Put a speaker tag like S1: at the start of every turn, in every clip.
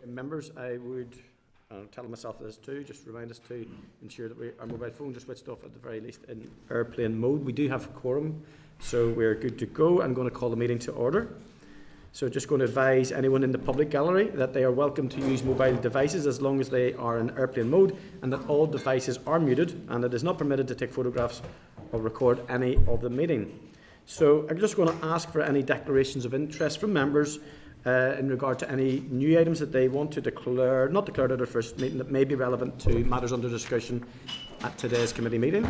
S1: Members, I would tell myself this too, just remind us to ensure that our mobile phones are switched off at the very least in airplane mode. We do have a quorum, so we're good to go. I'm going to call the meeting to order. So just going to advise anyone in the public gallery that they are welcome to use mobile devices as long as they are in airplane mode, and that all devices are muted, and it is not permitted to take photographs or record any of the meeting. So I'm just going to ask for any declarations of interest from members in regard to any new items that they want to declare, not declared at their first meeting, that may be relevant to matters under discussion at today's committee meeting.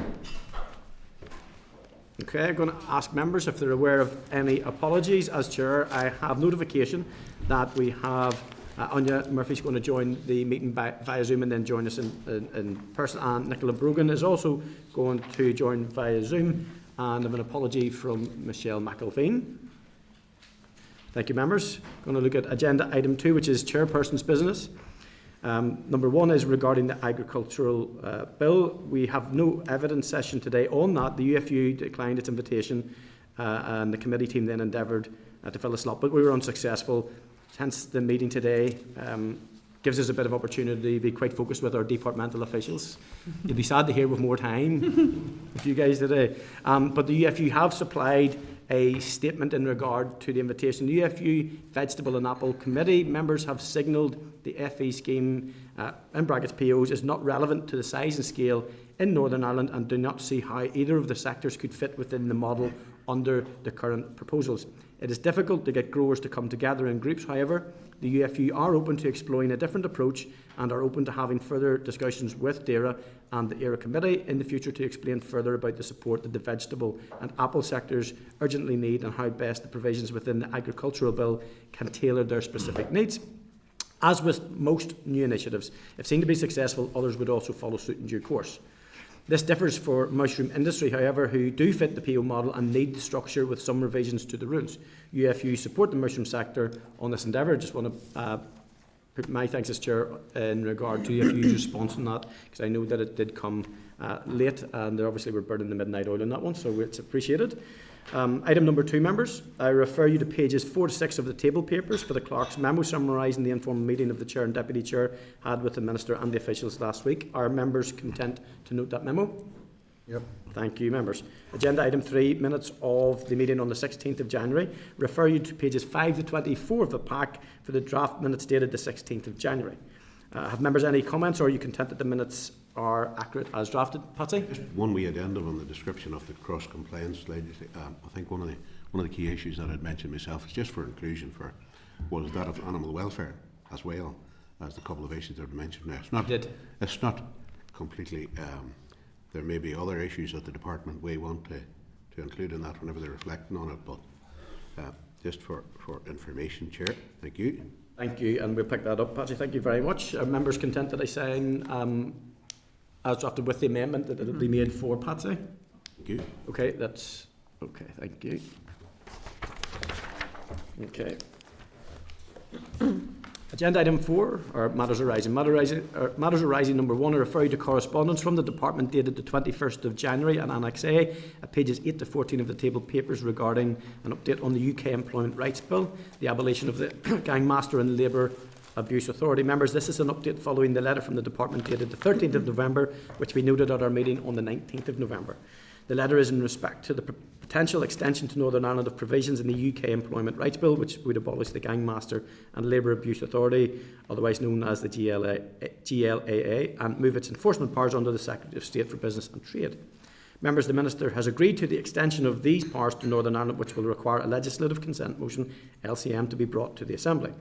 S1: Okay, I'm going to ask members if they're aware of any apologies. As Chair, I have notification that we have Anya Murphy's going to join the meeting via Zoom and then join us in person, and Nicola Brogan is also going to join via Zoom, and I have an apology from Michelle McElveen. Thank you, members. I'm going to look at agenda item 2, which is Chairperson's business. Number 1 is regarding the agricultural bill. We have no evidence session today on that. The UFU declined its invitation, and the committee team then endeavoured to fill a slot, but we were unsuccessful. Hence, the meeting today gives us a bit of opportunity to be quite focused with our departmental officials. You'll be sad to hear with more time with you guys today. But the UFU have supplied a statement in regard to the invitation. The UFU Vegetable and Apple Committee members have signalled the FE scheme, in brackets POs, is not relevant to the size and scale in Northern Ireland and do not see how either of the sectors could fit within the model under the current proposals. It is difficult to get growers to come together in groups. However, the UFU are open to exploring a different approach and are open to having further discussions with DAERA and the ERA Committee in the future to explain further about the support that the vegetable and apple sectors urgently need and how best the provisions within the agricultural bill can tailor their specific needs. As with most new initiatives, if seen to be successful, others would also follow suit in due course. This differs for mushroom industry, however, who do fit the PO model and need the structure with some revisions to the rules. UFU support the mushroom sector on this endeavour. I just want to put my thanks as Chair in regard to UFU's response on that, because I know that it did come late and they obviously were burning the midnight oil on that one, so it's appreciated. Item number 2, members. I refer you to pages 4 to 6 of the table papers for the clerk's memo summarising the informal meeting of the Chair and Deputy Chair had with the Minister and the officials last week. Are members content to note that memo?
S2: Yep.
S1: Thank you, members. Agenda item 3, minutes of the meeting on the 16th of January. Refer you to pages 5 to 24 of the pack for the draft minutes dated the 16th of January. Have members any comments, or are you content that the minutes are accurate as drafted? Patsy?
S2: Just one wee addendum on the description of the cross-compliance legislation. I think one of the key issues that I'd mentioned myself is just for inclusion was that of animal welfare as well as the couple of issues that were mentioned there. It's not completely. There may be other issues that the department may want to include in that whenever they're reflecting on it, but just for information, Chair. Thank you.
S1: Thank you, and we'll pick that up, Patsy. Thank you very much. Are members content that I sign as drafted with the amendment that it will be made for Patsy?
S2: Thank you.
S1: Okay, that's okay. Thank you. Okay. Agenda item 4, or matters arising. Matters arising number 1, I refer you to correspondence from the department dated the 21st of January and Annex A at pages 8 to 14 of the table papers regarding an update on the UK Employment Rights Bill, the abolition of the Gang Master and Labour Abuse Authority. Members, this is an update following the letter from the department dated the 13th of November, which we noted at our meeting on the 19th of November. The letter is in respect to the potential extension to Northern Ireland of provisions in the UK Employment Rights Bill, which would abolish the Gang Master and Labour Abuse Authority, otherwise known as the GLAA, and move its enforcement powers under the Secretary of State for Business and Trade. Members, the Minister has agreed to the extension of these powers to Northern Ireland, which will require a legislative consent motion, LCM, to be brought to the Assembly.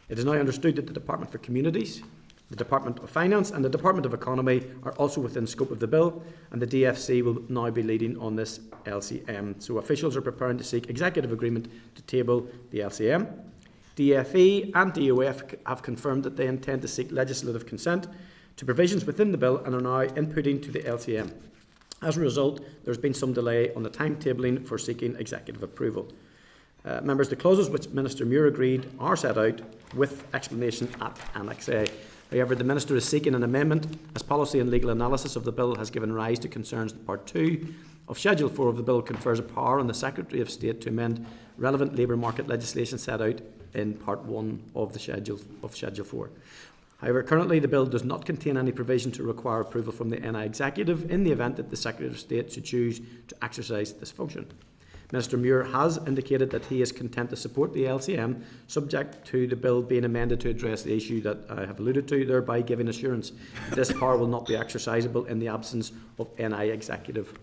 S1: It is now understood that the Department for Communities, the Department of Finance and the Department of Economy are also within scope of the bill, and the DFC will now be leading on this LCM. So officials are preparing to seek executive agreement to table the LCM. DFE and DOF have confirmed that they intend to seek legislative consent to provisions within the bill and are now inputting to the LCM. As a result, there has been some delay on the timetabling for seeking executive approval. Members, the clauses which Minister Muir agreed are set out with explanation at Annex A. However, the Minister is seeking an amendment as policy and legal analysis of the bill has given rise to concerns that Part 2 of Schedule 4 of the Bill confers a power on the Secretary of State to amend relevant labour market legislation set out in Part 1 of the Schedule 4. However, currently the Bill does not contain any provision to require approval from the NI Executive in the event that the Secretary of State should choose to exercise this function. Minister Muir has indicated that he is content to support the LCM, subject to the Bill being amended to address the issue that I have alluded to, thereby giving assurance that this power will not be exercisable in the absence of NI Executive.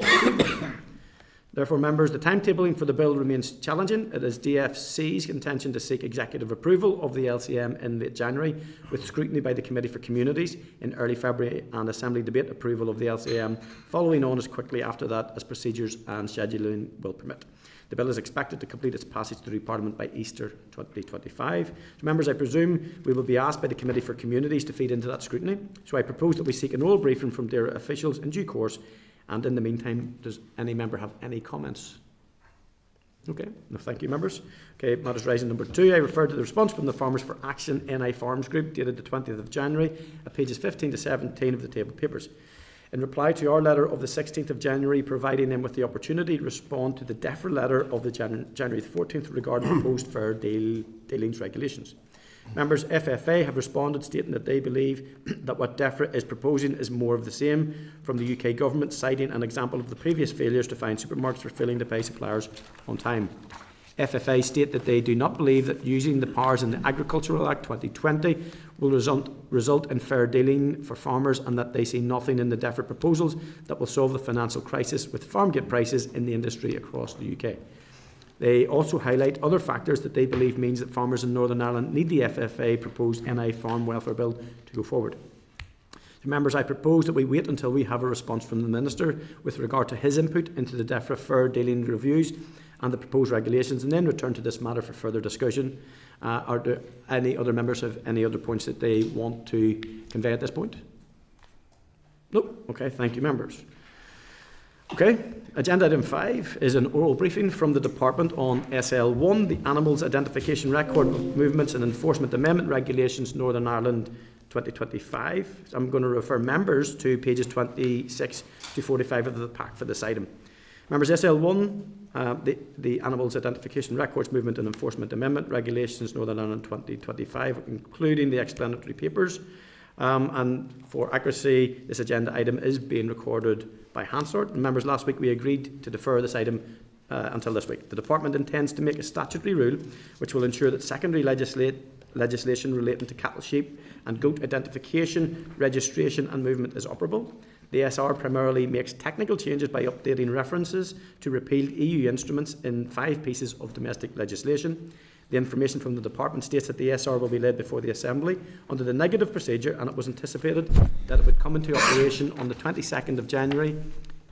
S1: Therefore, members, the timetabling for the Bill remains challenging. It is DFC's intention to seek executive approval of the LCM in late January, with scrutiny by the Committee for Communities in early February and Assembly debate approval of the LCM following on as quickly after that as procedures and scheduling will permit. The Bill is expected to complete its passage through Parliament by Easter 2025. So, members, I presume we will be asked by the Committee for Communities to feed into that scrutiny. So I propose that we seek an oral briefing from their officials in due course. And in the meantime, does any member have any comments? Okay, no, thank you, members. Okay, matters rising number 2. I refer to the response from the Farmers for Action NI Farms Group dated the 20th of January at pages 15 to 17 of the table papers. In reply to our letter of the 16th of January, providing them with the opportunity to respond to the DEFRA letter of the January 14th regarding proposed fair dealings regulations. Members FFA have responded stating that they believe that what DEFRA is proposing is more of the same from the UK Government, citing an example of the previous failures to find supermarkets for failing to pay suppliers on time. FFA state that they do not believe that using the powers in the Agricultural Act 2020 will result in fair dealing for farmers, and that they see nothing in the DEFRA proposals that will solve the financial crisis with farm gate prices in the industry across the UK. They also highlight other factors that they believe means that farmers in Northern Ireland need the FFA proposed NI Farm Welfare Bill to go forward. So, members, I propose that we wait until we have a response from the Minister with regard to his input into the DEFRA fair dealing reviews and the proposed regulations, and then return to this matter for further discussion. Are there any other members have any other points that they want to convey at this point? No? Okay, thank you, members. Okay, agenda item 5 is an oral briefing from the Department on SL1, the Animals Identification Record Movements and Enforcement Amendment Regulations, Northern Ireland 2025. So I'm going to refer members to pages 26 to 45 of the pack for this item. Members, SL1, the Animals Identification Records Movement and Enforcement Amendment Regulations, Northern Ireland 2025, including the explanatory papers. And for accuracy, this agenda item is being recorded by Hansard. And members, last week we agreed to defer this item until this week. The Department intends to make a statutory rule which will ensure that secondary legislation relating to cattle, sheep and goat identification, registration and movement is operable. The SR primarily makes technical changes by updating references to repealed EU instruments in 5 pieces of domestic legislation. The information from the Department states that the SR will be laid before the Assembly under the negative procedure, and it was anticipated that it would come into operation on the 22nd of January.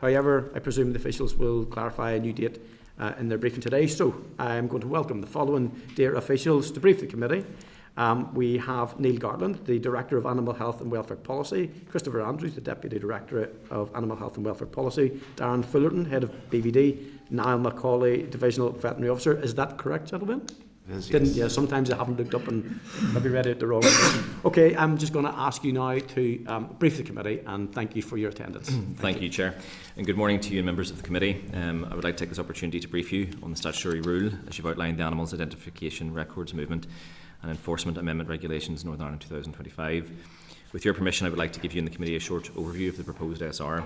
S1: However, I presume the officials will clarify a new date in their briefing today. So I am going to welcome the following dear officials to brief the committee. We have Neil Gartland, the Director of Animal Health and Welfare Policy, Christopher Andrews, the Deputy Director of Animal Health and Welfare Policy, Darren Fullerton, Head of BVD, Niall Macaulay, Divisional Veterinary Officer. Is that correct, gentlemen?
S2: Yes.
S1: Yeah, sometimes I haven't looked up and maybe read it the wrong way. Okay, I'm just going to ask you now to brief the committee, and thank you for your attendance.
S3: Thank you, Chair. And good morning to you, members of the committee. I would like to take this opportunity to brief you on the statutory rule as you've outlined the Animals Identification Records Movement and Enforcement Amendment Regulations, Northern Ireland 2025. With your permission, I would like to give you and the committee a short overview of the proposed SR.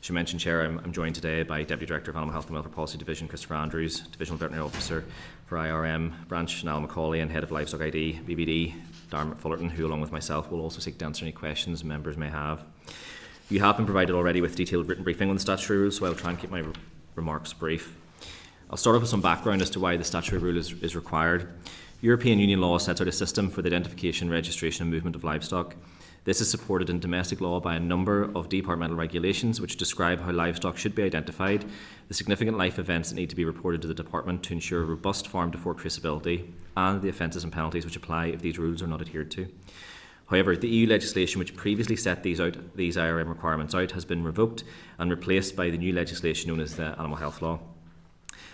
S3: As you mentioned, Chair, I'm joined today by Deputy Director of Animal Health and Welfare Policy Division, Christopher Andrews, Divisional Veterinary Officer for IRM Branch, Niall Macaulay, and Head of Livestock ID, BBD, Darren Fullerton, who along with myself will also seek to answer any questions members may have. You have been provided already with detailed written briefing on the statutory rules, so I'll try and keep my remarks brief. I'll start off with some background as to why the statutory rule is required. European Union law sets out a system for the identification, registration and movement of livestock. This is supported in domestic law by a number of departmental regulations which describe how livestock should be identified, the significant life events that need to be reported to the Department to ensure robust farm-to-fork traceability, and the offences and penalties which apply if these rules are not adhered to. However, the EU legislation which previously set these IRM requirements out has been revoked and replaced by the new legislation known as the Animal Health Law.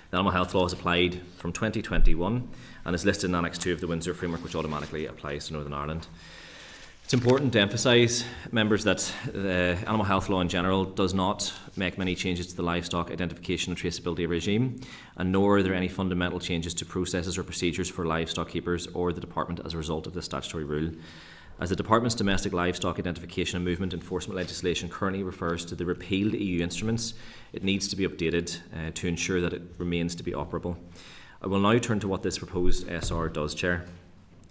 S3: The Animal Health Law is applied from 2021 and is listed in Annex 2 of the Windsor Framework, which automatically applies to Northern Ireland. It's important to emphasise, members, that the animal health law in general does not make many changes to the livestock identification and traceability regime, and nor are there any fundamental changes to processes or procedures for livestock keepers or the Department as a result of this statutory rule. As the Department's domestic livestock identification and movement enforcement legislation currently refers to the repealed EU instruments, it needs to be updated to ensure that it remains to be operable. I will now turn to what this proposed SR does, Chair.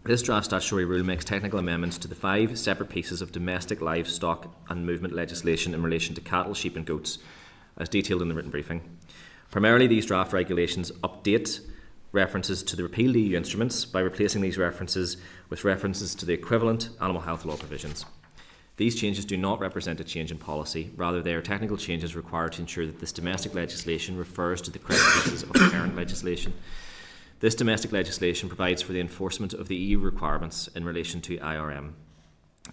S3: This draft statutory rule makes technical amendments to the 5 separate pieces of domestic livestock and movement legislation in relation to cattle, sheep and goats, as detailed in the written briefing. Primarily, these draft regulations update references to the repealed EU instruments by replacing these references with references to the equivalent animal health law provisions. These changes do not represent a change in policy, rather they are technical changes required to ensure that this domestic legislation refers to the correct pieces of parent legislation. This domestic legislation provides for the enforcement of the EU requirements in relation to IRM.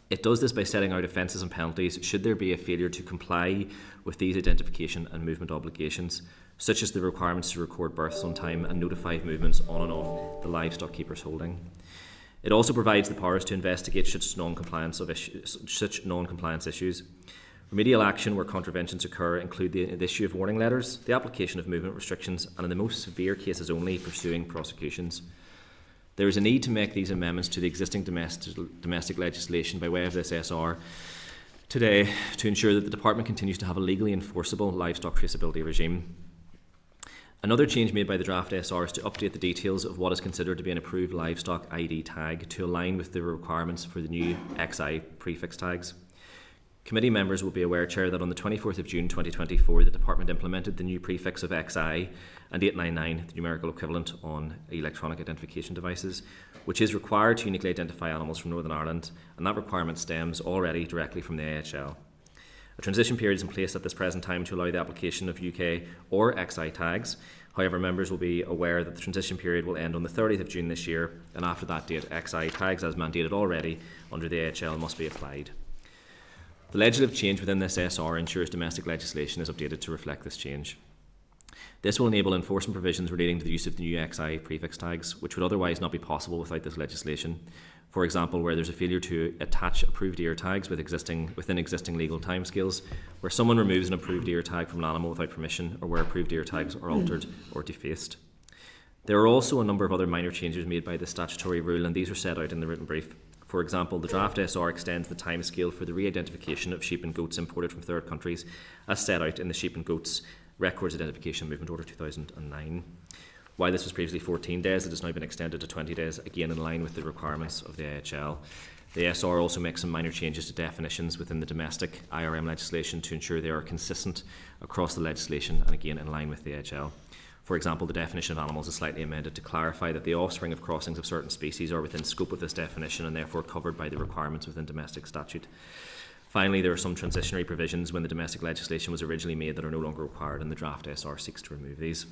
S3: It does this by setting out offences and penalties should there be a failure to comply with these identification and movement obligations, such as the requirements to record births on time and notify movements on and off the livestock keeper's holding. It also provides the powers to investigate such non-compliance issues. Remedial action where contraventions occur include the issue of warning letters, the application of movement restrictions, and in the most severe cases only, pursuing prosecutions. There is a need to make these amendments to the existing domestic legislation by way of this SR today to ensure that the Department continues to have a legally enforceable livestock traceability regime. Another change made by the draft SR is to update the details of what is considered to be an approved livestock ID tag to align with the requirements for the new XI prefix tags. Committee members will be aware, Chair, that on the 24th of June 2024, the Department implemented the new prefix of XI and 899, the numerical equivalent on electronic identification devices, which is required to uniquely identify animals from Northern Ireland, and that requirement stems already directly from the AHL. A transition period is in place at this present time to allow the application of UK or XI tags. However, members will be aware that the transition period will end on the 30th of June this year, and after that date, XI tags, as mandated already under the AHL, must be applied. The legislative change within this SR ensures domestic legislation is updated to reflect this change. This will enable enforcement provisions relating to the use of the new XI prefix tags, which would otherwise not be possible without this legislation. For example, where there's a failure to attach approved ear tags within existing legal timescales, where someone removes an approved ear tag from an animal without permission, or where approved ear tags are altered or defaced. There are also a number of other minor changes made by the statutory rule, and these are set out in the written brief. For example, the draft SR extends the timescale for the re-identification of sheep and goats imported from third countries, as set out in the Sheep and Goats Records Identification Movement Order 2009. While this was previously 14 days, it has now been extended to 20 days, again in line with the requirements of the AHL. The SR also makes some minor changes to definitions within the domestic IRM legislation to ensure they are consistent across the legislation and again in line with the AHL. For example, the definition of animals is slightly amended to clarify that the offspring of crossings of certain species are within scope of this definition and therefore covered by the requirements within domestic statute. Finally, there are some transitionary provisions when the domestic legislation was originally made that are no longer required, and the draft SR seeks to remove these.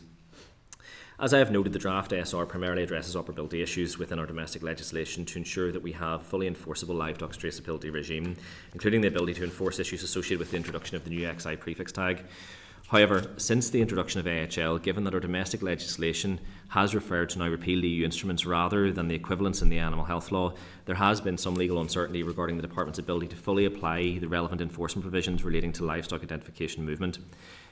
S3: As I have noted, the draft SR primarily addresses operability issues within our domestic legislation to ensure that we have fully enforceable livestock traceability regime, including the ability to enforce issues associated with the introduction of the new XI prefix tag. However, since the introduction of AHL, given that our domestic legislation has referred to now repealed EU instruments rather than the equivalents in the animal health law, there has been some legal uncertainty regarding the Department's ability to fully apply the relevant enforcement provisions relating to livestock identification movement.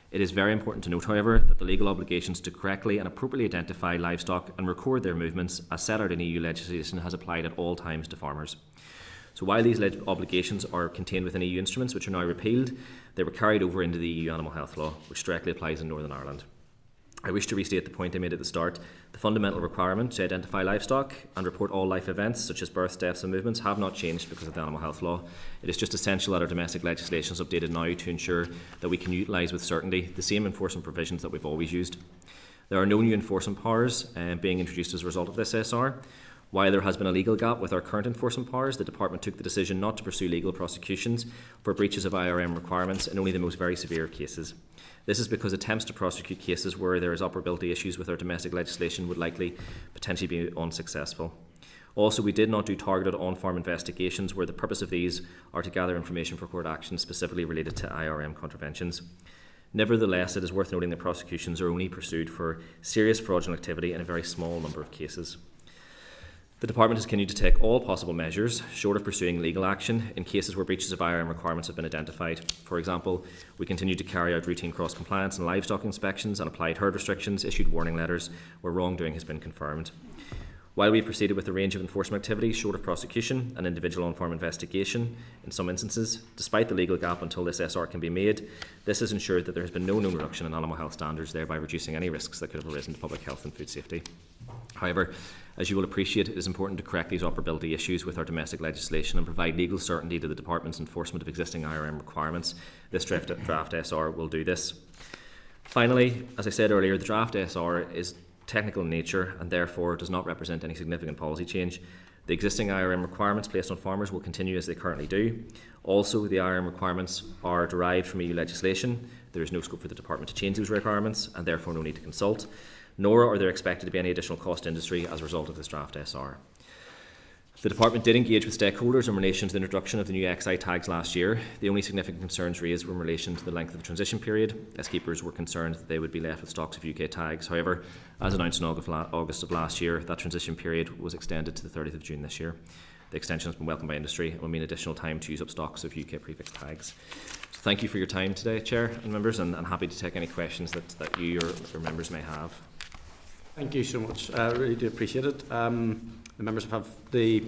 S3: It is very important to note, however, that the legal obligations to correctly and appropriately identify livestock and record their movements, as set out in EU legislation, has applied at all times to farmers. So while these obligations are contained within EU instruments, which are now repealed, they were carried over into the EU Animal Health Law, which directly applies in Northern Ireland. I wish to restate the point I made at the start. The fundamental requirement to identify livestock and report all life events, such as births, deaths and movements, have not changed because of the Animal Health Law. It is just essential that our domestic legislation is updated now to ensure that we can utilise with certainty the same enforcement provisions that we've always used. There are no new enforcement powers being introduced as a result of this SR. While there has been a legal gap with our current enforcement powers, the Department took the decision not to pursue legal prosecutions for breaches of IRM requirements in only the most very severe cases. This is because attempts to prosecute cases where there is operability issues with our domestic legislation would likely potentially be unsuccessful. Also, we did not do targeted on-farm investigations where the purpose of these are to gather information for court action specifically related to IRM contraventions. Nevertheless, it is worth noting that prosecutions are only pursued for serious fraudulent activity in a very small number of cases. The Department has continued to take all possible measures, short of pursuing legal action, in cases where breaches of IRM requirements have been identified. For example, we continue to carry out routine cross-compliance and livestock inspections and applied herd restrictions, issued warning letters where wrongdoing has been confirmed. While we proceeded with a range of enforcement activities short of prosecution and individual on-farm investigation, in some instances, despite the legal gap until this SR can be made, this has ensured that there has been no known reduction in animal health standards, thereby reducing any risks that could have arisen to public health and food safety. However, as you will appreciate, it is important to correct these operability issues with our domestic legislation and provide legal certainty to the Department's enforcement of existing IRM requirements. This draft SR will do this. Finally, as I said earlier, the draft SR is technical in nature and therefore does not represent any significant policy change. The existing IRM requirements placed on farmers will continue as they currently do. Also, the IRM requirements are derived from EU legislation. There is no scope for the Department to change those requirements and therefore no need to consult, nor are there expected to be any additional cost to industry as a result of this draft SR. The Department did engage with stakeholders in relation to the introduction of the new XI tags last year. The only significant concerns raised were in relation to the length of the transition period, as keepers were concerned that they would be left with stocks of UK tags. However, as announced in August of last year, that transition period was extended to the 30th of June this year. The extension has been welcomed by industry and will mean additional time to use up stocks of UK prefix tags. So thank you for your time today, Chair and members, and I'm happy to take any questions that you or members may have.
S1: Thank you so much. I really do appreciate it. The members have the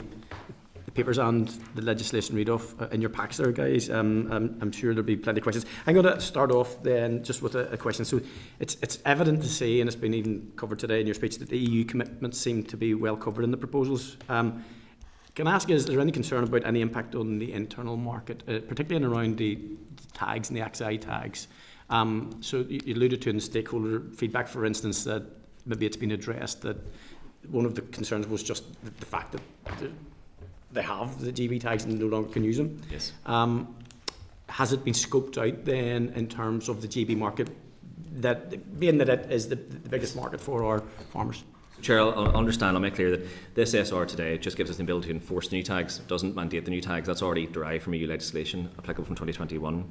S1: papers and the legislation read-off in your packs there, guys. I'm sure there'll be plenty of questions. I'm going to start off then just with a question. So it's evident to see, and it's been even covered today in your speech, that the EU commitments seem to be well covered in the proposals. Can I ask you, is there any concern about any impact on the internal market, particularly in around the tags and the XI tags? So you alluded to in the stakeholder feedback, for instance, that maybe it's been addressed that one of the concerns was just the fact that they have the GB tags and no longer can use them.
S3: Yes.
S1: Has it been scoped out then in terms of the GB market, that being that it is the biggest market for our farmers?
S3: Chair, I'll understand, I'll make clear that this SR today just gives us the ability to enforce the new tags. It doesn't mandate the new tags. That's already derived from EU legislation applicable from 2021.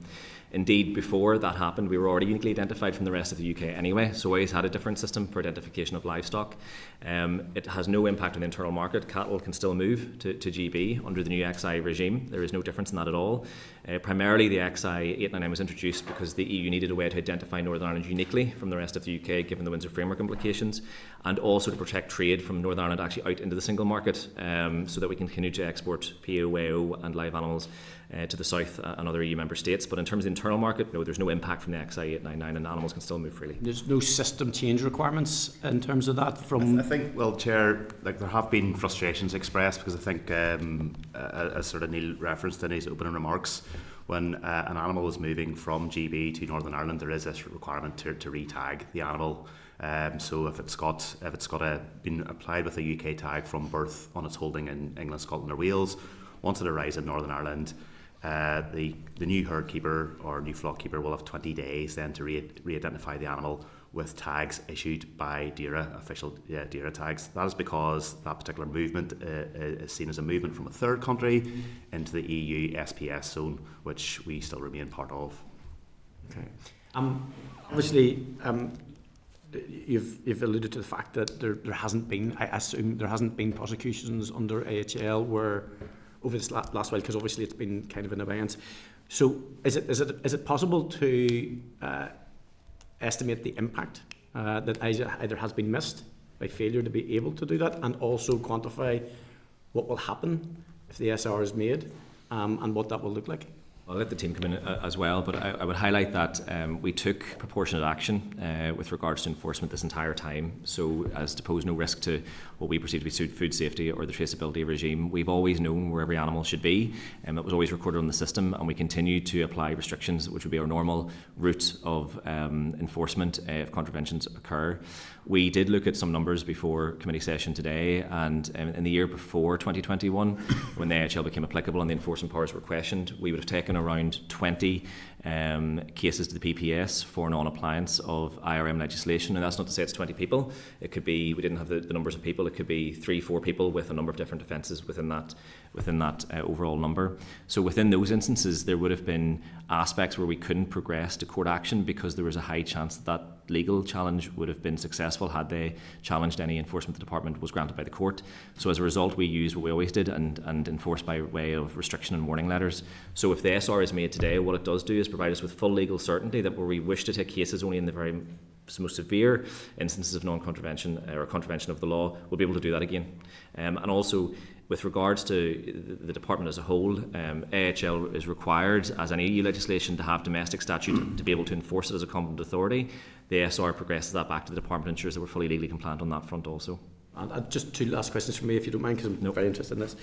S3: Indeed, before that happened, we were already uniquely identified from the rest of the UK anyway, so we always had a different system for identification of livestock. It has no impact on the internal market. Cattle can still move to GB under the new XI regime. There is no difference in that at all. Primarily, the XI 899 was introduced because the EU needed a way to identify Northern Ireland uniquely from the rest of the UK, given the Windsor Framework implications, and also to protect trade from Northern Ireland actually out into the single market, so that we can continue to export PO, WAO and live animals to the south and other EU member states. But in terms of the internal market, no, there's no impact from the XI 899 and animals can still move freely.
S1: There's no system change requirements in terms of that from...
S4: I think, well, Chair, like there have been frustrations expressed because I think, as sort of Neil referenced in his opening remarks, when an animal was moving from GB to Northern Ireland, there is this requirement to re-tag the animal. So if it's got been applied with a UK tag from birth on its holding in England, Scotland or Wales, once it arrives in Northern Ireland, the new herd keeper or new flock keeper will have 20 days then to re-identify the animal with tags issued by DERA, official DERA tags. That is because that particular movement is seen as a movement from a third country into the EU SPS zone, which we still remain part of.
S1: Okay. Obviously, you've alluded to the fact that there hasn't been, I assume, there hasn't been prosecutions under AHL where over this last while, because obviously it's been kind of in abeyance. So is it possible to estimate the impact that either has been missed by failure to be able to do that, and also quantify what will happen if the SR is made and what that will look like?
S3: I'll let the team come in as well, but I would highlight that we took proportionate action with regards to enforcement this entire time, so as to pose no risk to what we perceive to be food safety or the traceability regime. We've always known where every animal should be, and it was always recorded on the system, and we continue to apply restrictions, which would be our normal route of enforcement if contraventions occur. We did look at some numbers before committee session today, and in the year before 2021, when the AHL became applicable and the enforcement powers were questioned, we would have taken around 20 cases to the PPS for non-appliance of IRM legislation. And that's not to say it's 20 people. It could be, we didn't have the numbers of people, it could be 3-4 people with a number of different offences within that overall number. So within those instances, there would have been aspects where we couldn't progress to court action because there was a high chance that legal challenge would have been successful had they challenged any enforcement the department was granted by the court. So as a result, we used what we always did and enforced by way of restriction and warning letters. So if the SR is made today, what it does do is provide us with full legal certainty that where we wish to take cases only in the very most severe instances of non-contravention or contravention of the law, we'll be able to do that again. And also, with regards to the department as a whole, AHL is required, as any EU legislation, to have domestic statute to be able to enforce it as a competent authority. The SR progresses that back to the department and ensures that we're fully legally compliant on that front also. And
S1: just 2 last questions from me, if you don't mind, because I'm very interested in this.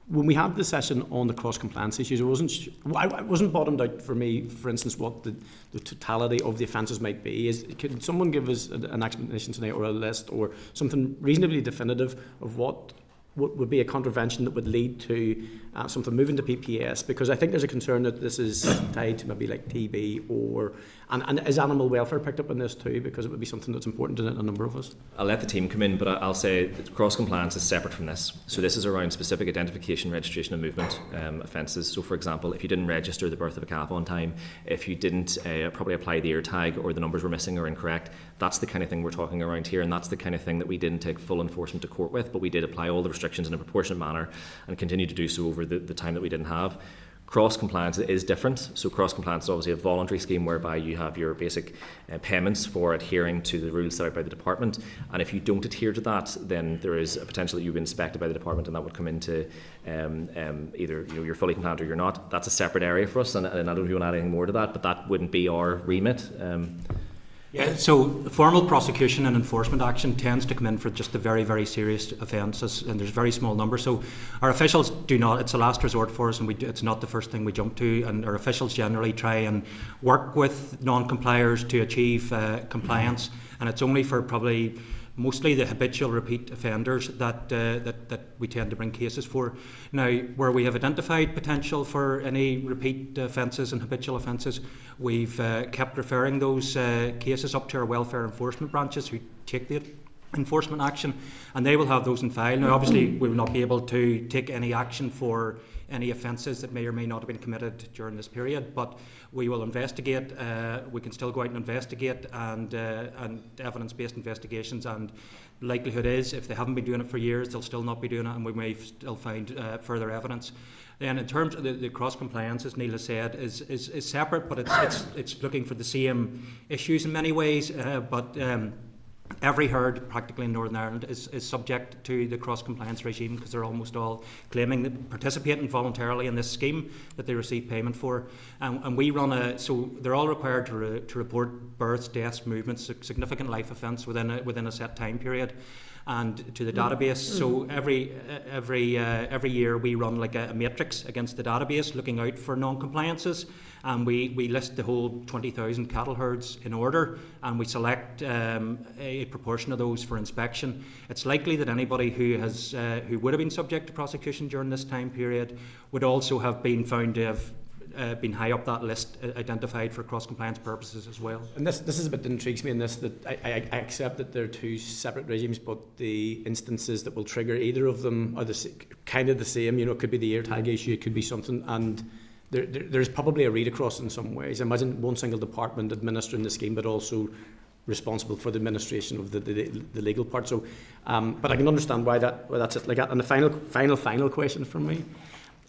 S1: When we had the session on the cross-compliance issues, it wasn't bottomed out for me, for instance, what the totality of the offences might be. Could someone give us an explanation tonight, or a list, or something reasonably definitive of what would be a contravention that would lead to something moving to PPS? Because I think there's a concern that this is tied to maybe like TB and is animal welfare picked up in this too? Because it would be something that's important to a number of us.
S3: I'll let the team come in, but I'll say that cross-compliance is separate from this. So this is around specific identification, registration and movement offences. So for example, if you didn't register the birth of a calf on time, if you didn't properly apply the ear tag, or the numbers were missing or incorrect, that's the kind of thing we're talking around here, and that's the kind of thing that we didn't take full enforcement to court with, but we did apply all the restrictions in a proportionate manner and continue to do so over the time that we didn't have. Cross-compliance is different. So cross-compliance is obviously a voluntary scheme whereby you have your basic payments for adhering to the rules set out by the department, and if you don't adhere to that, then there is a potential that you've been inspected by the department, and that would come into either you're fully compliant or you're not. That's a separate area for us, and I don't know if you want to add anything more to that, but that wouldn't be our remit.
S5: Yeah, so formal prosecution and enforcement action tends to come in for just the very, very serious offences, and there's very small numbers. So our officials do not, it's a last resort for us, and it's not the first thing we jump to, and our officials generally try and work with non-compliers to achieve compliance, and it's only for probably mostly the habitual repeat offenders that we tend to bring cases for. Now, where we have identified potential for any repeat offences and habitual offences, we've kept referring those cases up to our welfare enforcement branches, who take the enforcement action, and they will have those in file. Now, obviously, we will not be able to take any action for any offences that may or may not have been committed during this period, but we will investigate. We can still go out and investigate, and evidence-based investigations, and likelihood is, if they haven't been doing it for years, they'll still not be doing it, and we may still find further evidence. Then, in terms of the cross-compliance, as Neil has said, is separate, but it's looking for the same issues in many ways, but every herd practically in Northern Ireland is subject to the cross-compliance regime, because they're almost all claiming that participating voluntarily in this scheme that they receive payment for. And we run so they're all required to report births, deaths, movements, significant life events within a set time period, and to the database. So every year we run like a matrix against the database, looking out for non-compliances, and we list the whole 20,000 cattle herds in order, and we select a proportion of those for inspection. It's likely that anybody who would have been subject to prosecution during this time period would also have been found to have been high up that list, identified for cross-compliance purposes as well.
S1: And this is a bit that intrigues me in this, that I accept that they're 2 separate regimes, but the instances that will trigger either of them are kind of the same. It could be the ear tag issue, it could be something, and there's probably a read across in some ways. Imagine one single department administering the scheme, but also responsible for the administration of the legal part. So, but I can understand why that's it like that. And the final question from me.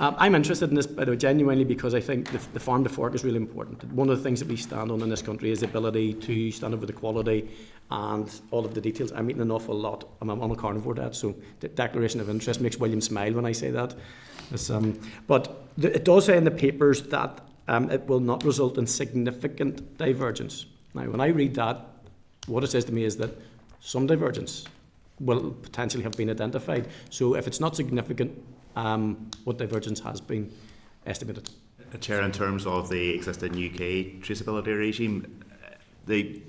S1: I'm interested in this, by the way, genuinely, because I think the farm to fork is really important. One of the things that we stand on in this country is the ability to stand up with the quality and all of the details. I'm eating an awful lot. I'm on a carnivore diet, so the declaration of interest makes William smile when I say that. But it does say in the papers that it will not result in significant divergence. Now, when I read that, what it says to me is that some divergence will potentially have been identified. So if it's not significant, what divergence has been estimated?
S4: Chair, in terms of the existing UK traceability regime, the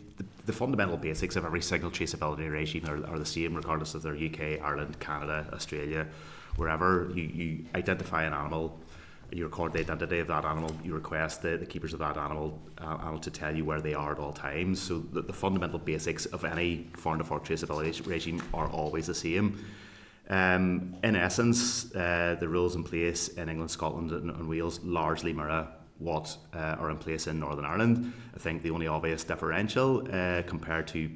S4: fundamental basics of every single traceability regime are the same, regardless of they're UK, Ireland, Canada, Australia, wherever. You identify an animal, you record the identity of that animal, you request the keepers of that animal to tell you where they are at all times. So the fundamental basics of any farm to fork traceability regime are always the same. In essence, the rules in place in England, Scotland and Wales largely mirror what are in place in Northern Ireland. I think the only obvious differential compared to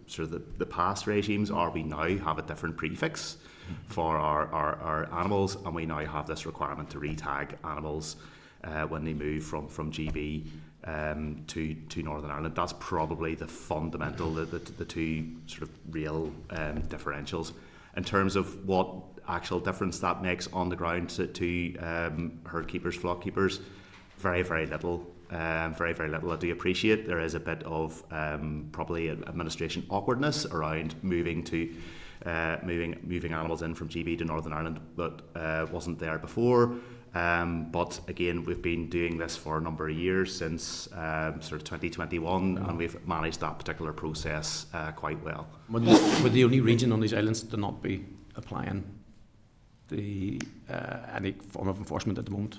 S4: sort of the past regimes are we now have a different prefix for our animals, and we now have this requirement to re-tag animals when they move from GB to Northern Ireland. That's probably the fundamental, the two sort of real differentials. In terms of what actual difference that makes on the ground to herd keepers, flock keepers, very, very little. Very, very little. I do appreciate there is a bit of probably administration awkwardness around moving animals in from GB to Northern Ireland that wasn't there before. But again, we've been doing this for a number of years, since sort of 2021, and we've managed that particular process quite well.
S1: Would the only region on these islands to not be applying any form of enforcement at the moment?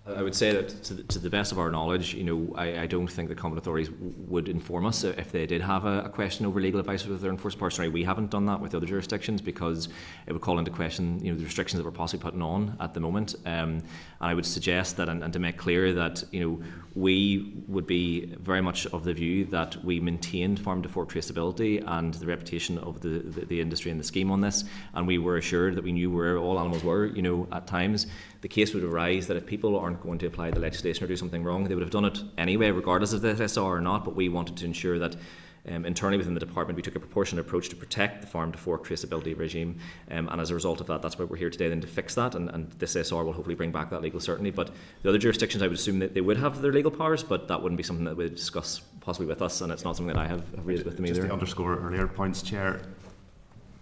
S3: I would say that to the best of our knowledge, I don't think the competent authorities would inform us if they did have a question over legal advice with their enforcement. Personally, we haven't done that with other jurisdictions because it would call into question, the restrictions that we're possibly putting on at the moment. And I would suggest that, and to make clear that, we would be very much of the view that we maintained farm to fork traceability and the reputation of the industry and the scheme on this, and we were assured that we knew where all animals were. At times the case would arise that if people aren't going to apply the legislation or do something wrong, they would have done it anyway, regardless of the SR or not. But we wanted to ensure that internally within the department we took a proportionate approach to protect the farm to fork traceability regime, and as a result of that, that's why we're here today, then, to fix that, and this SR will hopefully bring back that legal certainty. But the other jurisdictions, I would assume that they would have their legal powers, but that wouldn't be something that we'd discuss possibly with us, and it's not something that I have raised with them either.
S4: Just to underscore earlier points, Chair,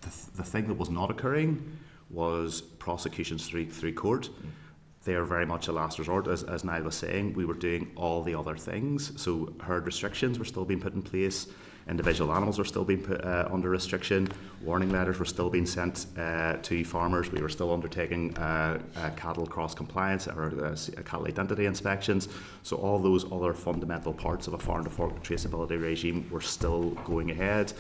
S4: the thing that was not occurring was prosecutions through court. They are very much a last resort, as Niall was saying. We were doing all the other things. So herd restrictions were still being put in place, individual animals were still being put under restriction, warning letters were still being sent to farmers, we were still undertaking cattle cross compliance or cattle identity inspections. So all those other fundamental parts of a farm to fork traceability regime were still going ahead.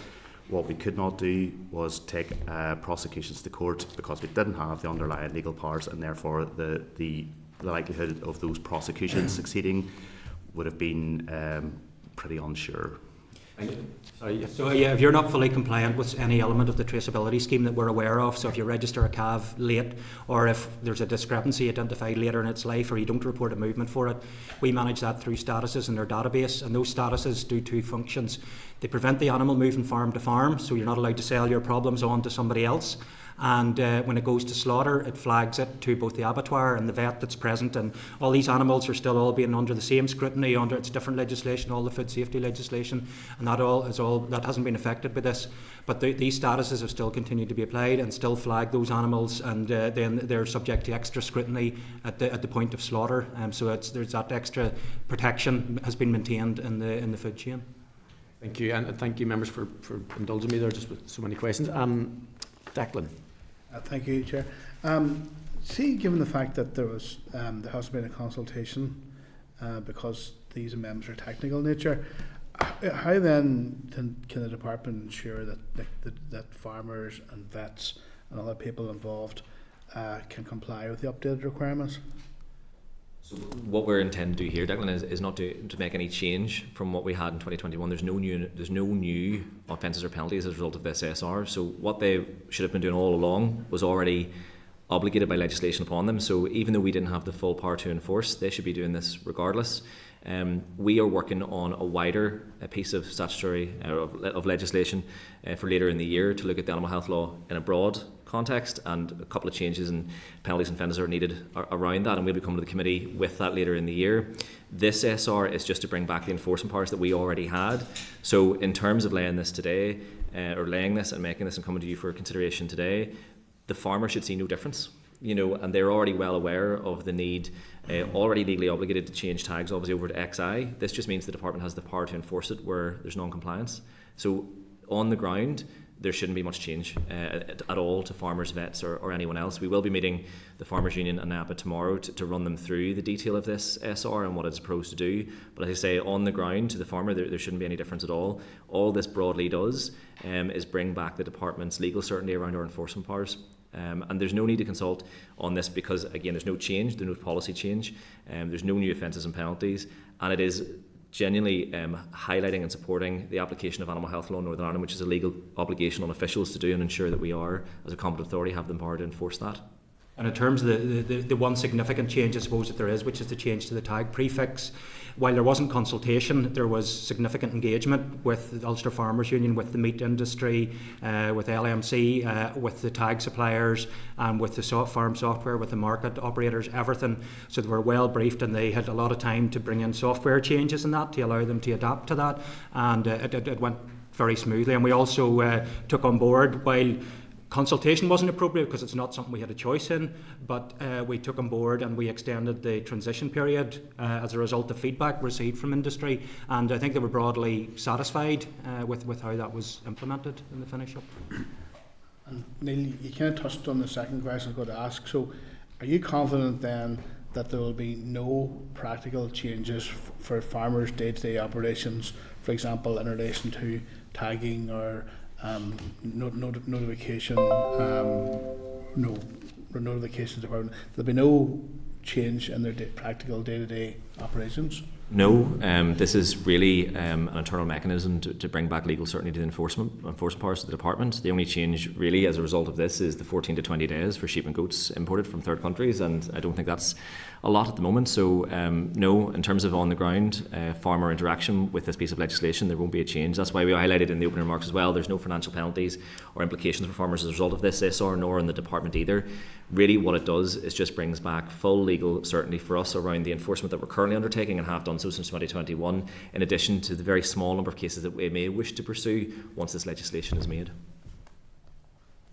S4: What we could not do was take prosecutions to court because we didn't have the underlying legal powers, and therefore the likelihood of those prosecutions succeeding would have been pretty unsure.
S5: So if you're not fully compliant with any element of the traceability scheme that we're aware of, so if you register a calf late, or if there's a discrepancy identified later in its life, or you don't report a movement for it, we manage that through statuses in their database, and those statuses do two functions. They prevent the animal moving farm to farm, so you're not allowed to sell your problems on to somebody else. And when it goes to slaughter, it flags it to both the abattoir and the vet that's present, and all these animals are still all being under the same scrutiny under its different legislation, all the food safety legislation, and that hasn't been affected by this. But these statuses have still continued to be applied and still flag those animals, and then they're subject to extra scrutiny at the point of slaughter. So there's that extra protection has been maintained in the food chain.
S1: Thank you, and thank you, members, for indulging me there just with so many questions. Declan.
S6: Thank you, Chair. See, given the fact that there has been a consultation because these amendments are technical in nature, how then can the department ensure that farmers and vets and other people involved can comply with the updated requirements?
S3: So what we're intending to do here, Declan, is not to make any change from what we had in 2021. There's no new offences or penalties as a result of this SR. So what they should have been doing all along was already obligated by legislation upon them. So even though we didn't have the full power to enforce, they should be doing this regardless. We are working on a wider piece of statutory of legislation for later in the year to look at the animal health law in a broad context, and a couple of changes in penalties and offences are needed around that, and we'll be coming to the committee with that later in the year. This SR is just to bring back the enforcement powers that we already had. So in terms of laying this today, or laying this and making this and coming to you for consideration today, the farmer should see no difference. And they're already well aware of the need, already legally obligated to change tags obviously over to XI. This just means the department has the power to enforce it where there's non-compliance. So on the ground, there shouldn't be much change at all to farmers, vets or anyone else. We will be meeting the Farmers Union and NAPA tomorrow to run them through the detail of this SR and what it's proposed to do. But as I say, on the ground to the farmer, there shouldn't be any difference at all. All this broadly does is bring back the department's legal certainty around our enforcement powers. And there's no need to consult on this because, again, there's no change, there's no policy change, there's no new offences and penalties, and it is genuinely highlighting and supporting the application of animal health law in Northern Ireland, which is a legal obligation on officials to do and ensure that we are, as a competent authority, have the power to enforce that.
S5: And in terms of the one significant change, I suppose, that there is, which is the change to the tag prefix, while there wasn't consultation, there was significant engagement with the Ulster Farmers Union, with the meat industry, with LMC, with the tag suppliers, and with the farm software, with the market operators, everything. So they were well briefed, and they had a lot of time to bring in software changes and that to allow them to adapt to that, and it went very smoothly. And we also took on board, while consultation wasn't appropriate because it's not something we had a choice in, but we took on board and we extended the transition period as a result of feedback received from industry, and I think they were broadly satisfied with how that was implemented in the finish-up.
S6: And Neil, you kind of touched on the second question I was going to ask. So are you confident then that there will be no practical changes for farmers' day-to-day operations, for example, in relation to tagging or notification, notification department? There'll be no change in their practical day-to-day operations?
S3: No, this is really an internal mechanism to bring back legal certainty to the enforcement powers of the department. The only change really as a result of this is the 14 to 20 days for sheep and goats imported from third countries, and I don't think that's a lot at the moment. So no, in terms of on the ground farmer interaction with this piece of legislation, there won't be a change. That's why we highlighted in the opening remarks as well, there's no financial penalties or implications for farmers as a result of this SR, nor in the department either. Really what it does is just brings back full legal certainty for us around the enforcement that we're currently undertaking and have done so since 2021, in addition to the very small number of cases that we may wish to pursue once this legislation is made.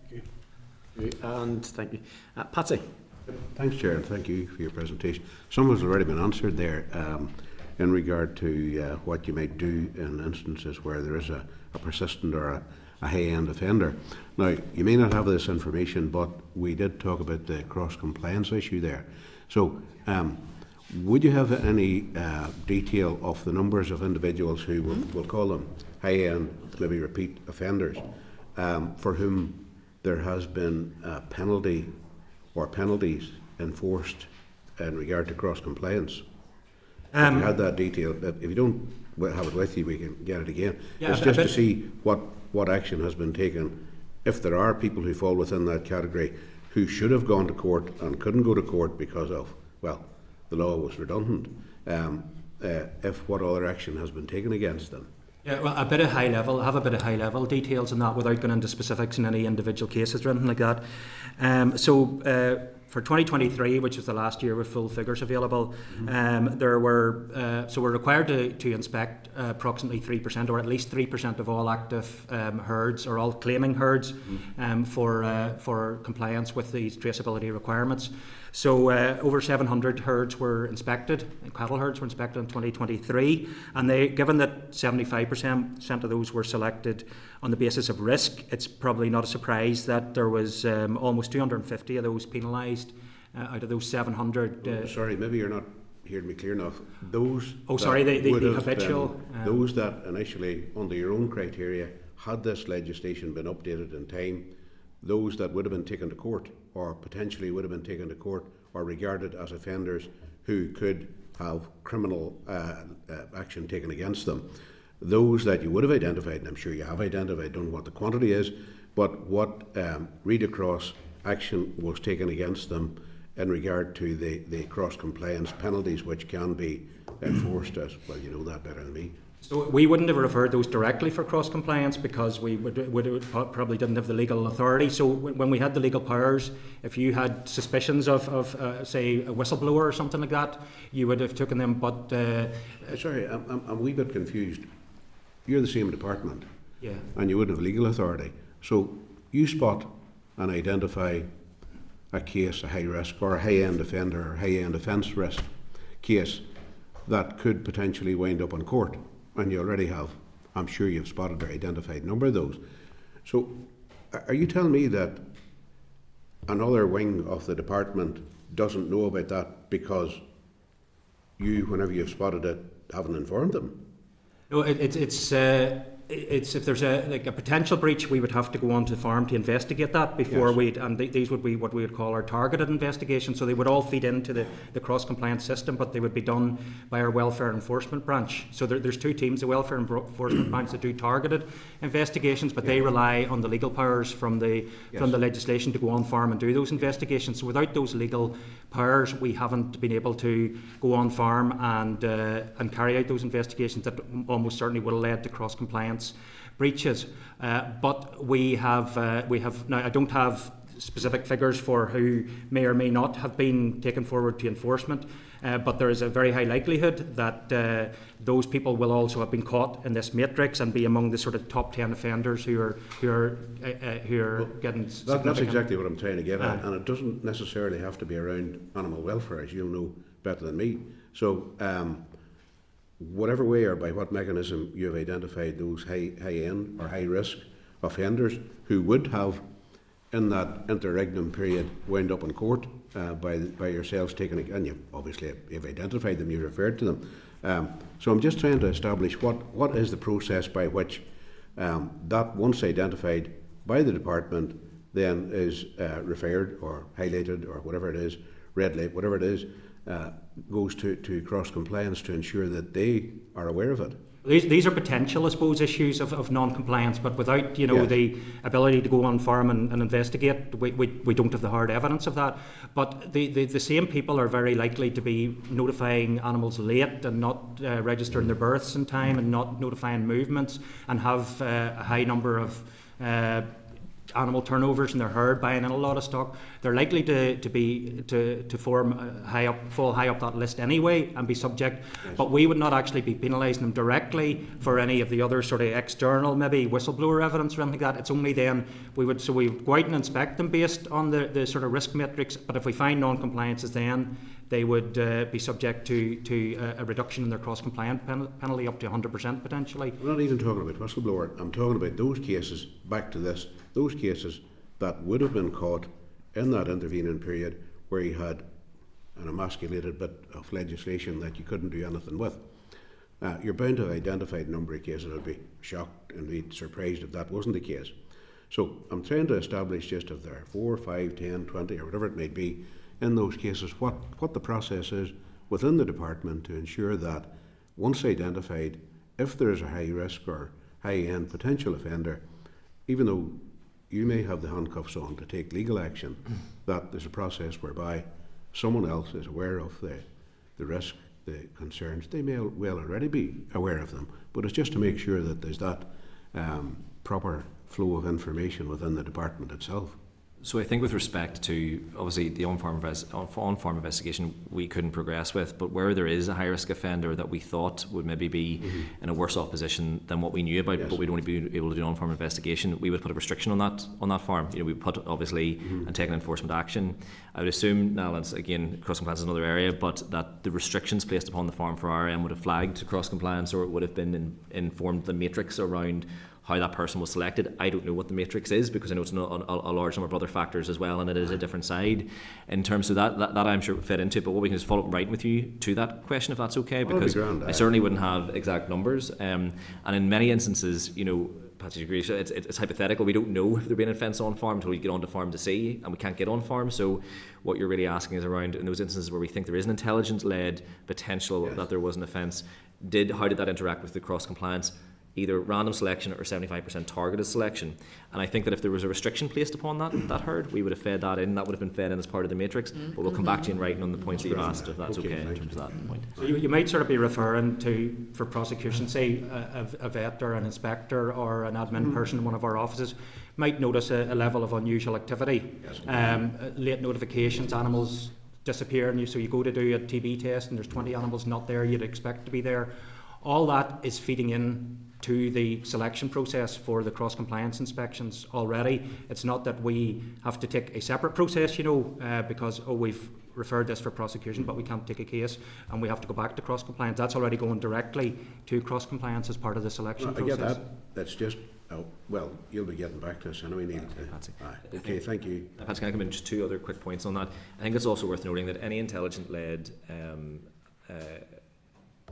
S1: Thank you. And thank you. Patsy.
S2: Thanks, Chair, and thank you for your presentation. Some has already been answered there in regard to what you might do in instances where there is a persistent or a high-end offender. Now, you may not have this information, but we did talk about the cross-compliance issue there. So, would you have any detail of the numbers of individuals who we'll call them high-end, maybe repeat offenders, for whom there has been a penalty or penalties enforced in regard to cross-compliance? If you had that detail, if you don't have it with you, we can get it again.
S5: Yeah,
S2: it's just to see what action has been taken. If there are people who fall within that category who should have gone to court and couldn't go to court because of, well, the law was redundant, if what other action has been taken against them.
S5: Yeah, well, I have a bit of high level details on that without going into specifics in any individual cases or anything like that. For 2023, which was the last year with full figures available, there were so we're required to inspect approximately 3%, or at least 3% of all active herds, or all claiming herds, for compliance with these traceability requirements. So over 700 herds were inspected, cattle herds were inspected in 2023, and given that 75% of those were selected on the basis of risk, it's probably not a surprise that there was almost 250 of those penalised out of those 700.
S2: Sorry, maybe you're not hearing me clear enough. Those
S5: the habitual.
S2: Those that initially, under your own criteria, had this legislation been updated in time, those that would have been taken to court or potentially would have been taken to court or regarded as offenders who could have criminal action taken against them, those that you would have identified, and I'm sure you have identified, don't know what the quantity is, but what read across action was taken against them in regard to the cross-compliance penalties which can be enforced as, well, you know that better than me.
S5: So we wouldn't have referred those directly for cross-compliance because we probably didn't have the legal authority. So when we had the legal powers, if you had suspicions of say, a whistleblower or something like that, you would have taken them. But
S2: sorry, I'm a wee bit confused. You're the same department,
S5: yeah,
S2: and you wouldn't have legal authority. So you spot and identify a case, a high risk or a high-end offender or high-end offence risk case that could potentially wind up in court. And you already have, I'm sure you've spotted or identified a number of those. So, are you telling me that another wing of the department doesn't know about that because you, whenever you've spotted it, haven't informed them?
S5: No, it's if there's a potential breach, we would have to go on to the farm to investigate that before these would be what we would call our targeted investigation. So they would all feed into the cross-compliance system, but they would be done by our welfare enforcement branch. So there's two teams, the welfare enforcement branch that do targeted investigations, but they rely on the legal powers from the legislation to go on farm and do those investigations. So without those legal powers, we haven't been able to go on farm and carry out those investigations that almost certainly would have led to cross-compliance breaches. But we have now. I don't have specific figures for who may or may not have been taken forward to enforcement, but there is a very high likelihood that those people will also have been caught in this matrix and be among the sort of top 10 offenders who are getting.
S2: That's exactly what I'm trying to get at, and it doesn't necessarily have to be around animal welfare, as you'll know better than me. So, whatever way or by what mechanism you have identified those high-end or high-risk offenders who would have, in that interregnum period, wound up in court by yourselves taking it, and you've identified them, you've referred to them. So I'm just trying to establish what is the process by which that, once identified by the department, then is referred or highlighted or whatever it is, red light, whatever it is, goes to cross-compliance to ensure that they are aware of it.
S5: These are potential, I suppose, issues of non-compliance, but without the ability to go on farm and investigate, we don't have the hard evidence of that. But the same people are very likely to be notifying animals late and not registering their births in time and not notifying movements, and have a high number of animal turnovers in their herd, buying in a lot of stock. They're likely to fall high up that list anyway and be subject. Yes. But we would not actually be penalising them directly for any of the other sort of external, maybe whistleblower evidence or anything like that. It's only then we would go out and inspect them based on the sort of risk matrix. But if we find non-compliances, then they would be subject to a reduction in their cross-compliance penalty up to 100% potentially.
S2: I'm not even talking about whistleblower. I'm talking about those cases, back to this, those cases that would have been caught in that intervening period where you had an emasculated bit of legislation that you couldn't do anything with. You're bound to have identified a number of cases. I'd be shocked and be surprised if that wasn't the case. So I'm trying to establish just if there are 4, 5, 10, 20 or whatever it may be in those cases, what the process is within the department to ensure that once identified, if there is a high risk or high end potential offender, even though you may have the handcuffs on to take legal action, that there's a process whereby someone else is aware of the risk, the concerns. They may well already be aware of them, but it's just to make sure that there's that proper flow of information within the department itself.
S3: So I think with respect to, obviously, the on-farm investigation we couldn't progress with, but where there is a high-risk offender that we thought would maybe be in a worse-off position than what we knew about, but we'd only be able to do an on-farm investigation, we would put a restriction on that farm. We would put, obviously, and take an enforcement action. I would assume, now, that's, again, cross-compliance is another area, but that the restrictions placed upon the farm for our end would have flagged cross-compliance, or it would have been informed the matrix around how that person was selected. I don't know what the matrix is, because I know it's a large number of other factors as well, and it is a different side in terms of that I'm sure would fit into. But what we can is follow up right with you to that question, if that's okay, because I certainly wouldn't have exact numbers. And in many instances, Patsy agrees, it's hypothetical. We don't know if there'll be an offence on farm until we get onto farm to see, and we can't get on farm. So what you're really asking is around, in those instances where we think there is an intelligence-led potential that there was an offence, how did that interact with the cross-compliance? Either random selection or 75% targeted selection. And I think that if there was a restriction placed upon that herd, we would have fed that in. That would have been fed in as part of the matrix. But we'll come back to you in writing on the points that you've asked, if that's okay in terms of that point.
S5: So you might sort of be referring to, for prosecution, say a vet or an inspector or an admin person in one of our offices might notice a level of unusual activity. Late notifications, animals disappear, and so you go to do a TB test and there's 20 animals not there you'd expect to be there. All that is feeding in to the selection process for the cross-compliance inspections already. It's not that we have to take a separate process, because, we've referred this for prosecution, but we can't take a case and we have to go back to cross-compliance. That's already going directly to cross-compliance as part of the selection
S2: I
S5: process.
S2: get that. That's just, well, you'll be getting back to us anyway, Neil. Okay, thank you.
S3: Patsy, can I come in just two other quick points on that? I think it's also worth noting that any intelligent-led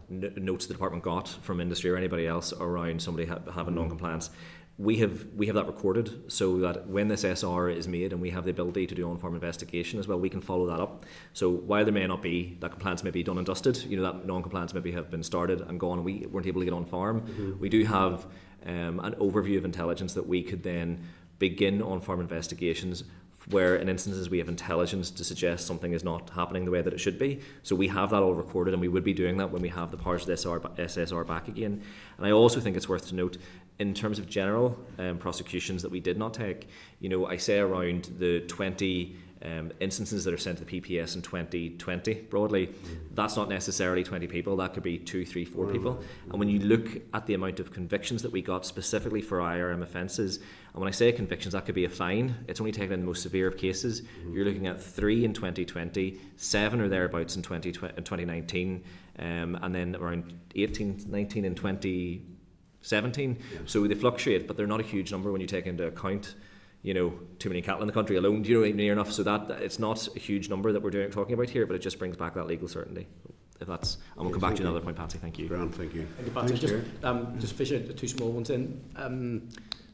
S3: notes the department got from industry or anybody else around somebody having non-compliance, we have that recorded, so that when this SR is made and we have the ability to do on-farm investigation as well, we can follow that up. So while there may not be that compliance may be done and dusted, that non-compliance maybe have been started and gone, and we weren't able to get on farm, we do have an overview of intelligence that we could then begin on-farm investigations where in instances we have intelligence to suggest something is not happening the way that it should be. So we have that all recorded, and we would be doing that when we have the powers of the SSR back again. And I also think it's worth to note, in terms of general prosecutions that we did not take, I say around the 20 instances that are sent to the PPS in 2020 broadly, that's not necessarily 20 people, that could be 2, 3, 4 people. And when you look at the amount of convictions that we got specifically for IRM offences, and when I say convictions, that could be a fine, it's only taken in the most severe of cases. You're looking at 3 in 2020, 7 or thereabouts in 2019, and then around 18, 19 in 2017. So they fluctuate, but they're not a huge number when you take into account too many cattle in the country alone, near enough, so that it's not a huge number that we're talking about here, but it just brings back that legal certainty. If that's, and we'll come back to another point, Patsy. Thank you.
S2: Grant, thank you.
S1: Thank you, Patsy. Just fish out the two small ones in.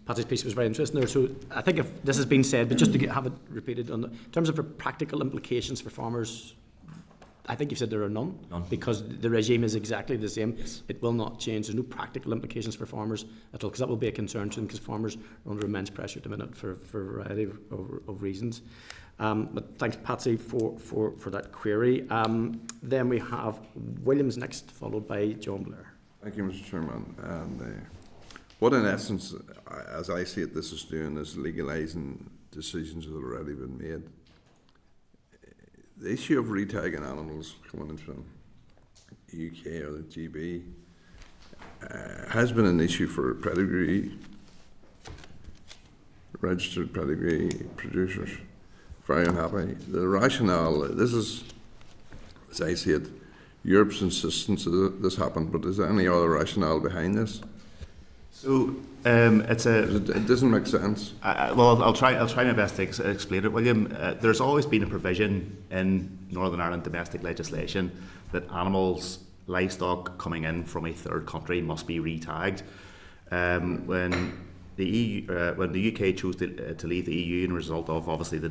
S1: Patsy's piece was very interesting there. So I think if this has been said, but just to have it repeated, in terms of the practical implications for farmers, I think you've said there are none. Because the regime is exactly the same.
S3: Yes.
S1: It will not change. There's no practical implications for farmers at all, because that will be a concern to them, because farmers are under immense pressure at the minute for a variety of reasons. But thanks, Patsy, for that query. Then we have Williams next, followed by John Blair.
S7: Thank you, Mr. Chairman. And what in essence, as I see it, this is doing is legalising decisions that have already been made. The issue of retagging animals coming in from the UK or the GB has been an issue for pedigree, registered pedigree producers. Very unhappy. The rationale, this is, as I see it, Europe's insistence that this happened, but is there any other rationale behind this?
S4: So
S7: It doesn't make sense.
S4: well, I'll try my best to explain it, William. There's always been a provision in Northern Ireland domestic legislation that animals, livestock coming in from a third country must be re-tagged. When the UK chose to leave the EU in result of obviously the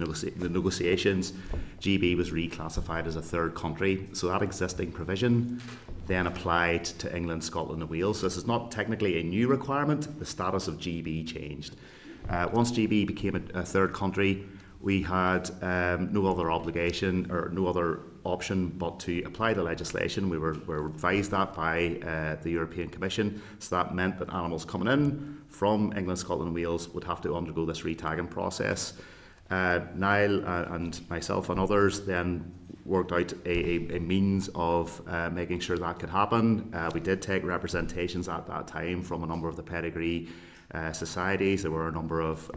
S4: negotiations, GB was reclassified as a third country. So that existing provision then applied to England, Scotland and Wales. So this is not technically a new requirement. The status of GB changed. Once GB became a third country, we had no other obligation or no other option but to apply the legislation. We were advised that by the European Commission. So that meant that animals coming in from England, Scotland and Wales would have to undergo this re-tagging process. Niall and myself and others then worked out a means of making sure that could happen. We did take representations at that time from a number of the pedigree societies. There were a number of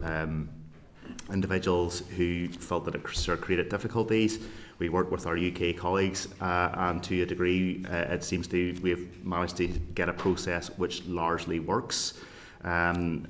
S4: individuals who felt that it created difficulties. We worked with our UK colleagues and to a degree it seems we've managed to get a process which largely works. We've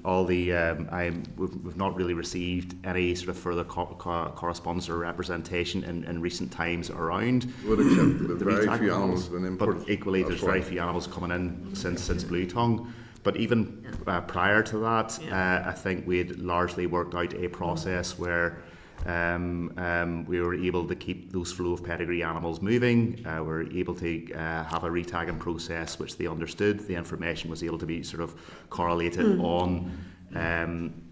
S4: not really received any sort of further correspondence or representation in recent times around.
S7: Would accept that
S4: the
S7: very
S4: re-tag
S7: few animals have been imported.
S4: But equally, there's very few animals coming in since Blue Tongue. But even prior to that, I think we had largely worked out a process where we were able to keep those flow of pedigree animals moving. We were able to have a re-tagging process which they understood. The information was able to be sort of correlated on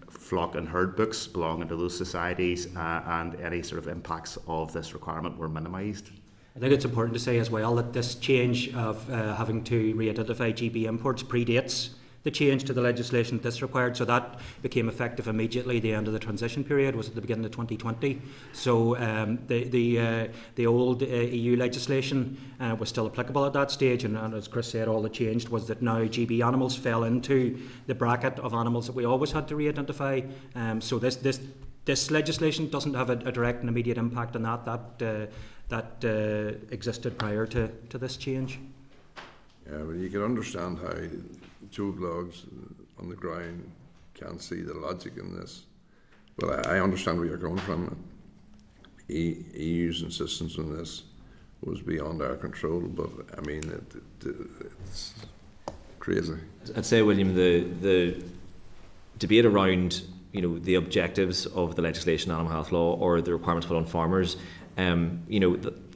S4: flock and herd books belonging to those societies, and any sort of impacts of this requirement were minimised.
S5: I think it's important to say as well that this change of having to re-identify GB imports predates the change to the legislation this required. So that became effective immediately. The end of the transition period was at the beginning of 2020. So the old EU legislation was still applicable at that stage, and as Chris said, all that changed was that now GB animals fell into the bracket of animals that we always had to re-identify. So this legislation doesn't have a direct and immediate impact on that existed prior to this change.
S7: Yeah, but you can understand how Joe Blogs on the ground can't see the logic in this. But I understand where you're going from. EU's insistence on this was beyond our control, but I mean, it's crazy.
S3: I'd say, William, the debate around the objectives of the legislation, animal health law, or the requirements put on farmers,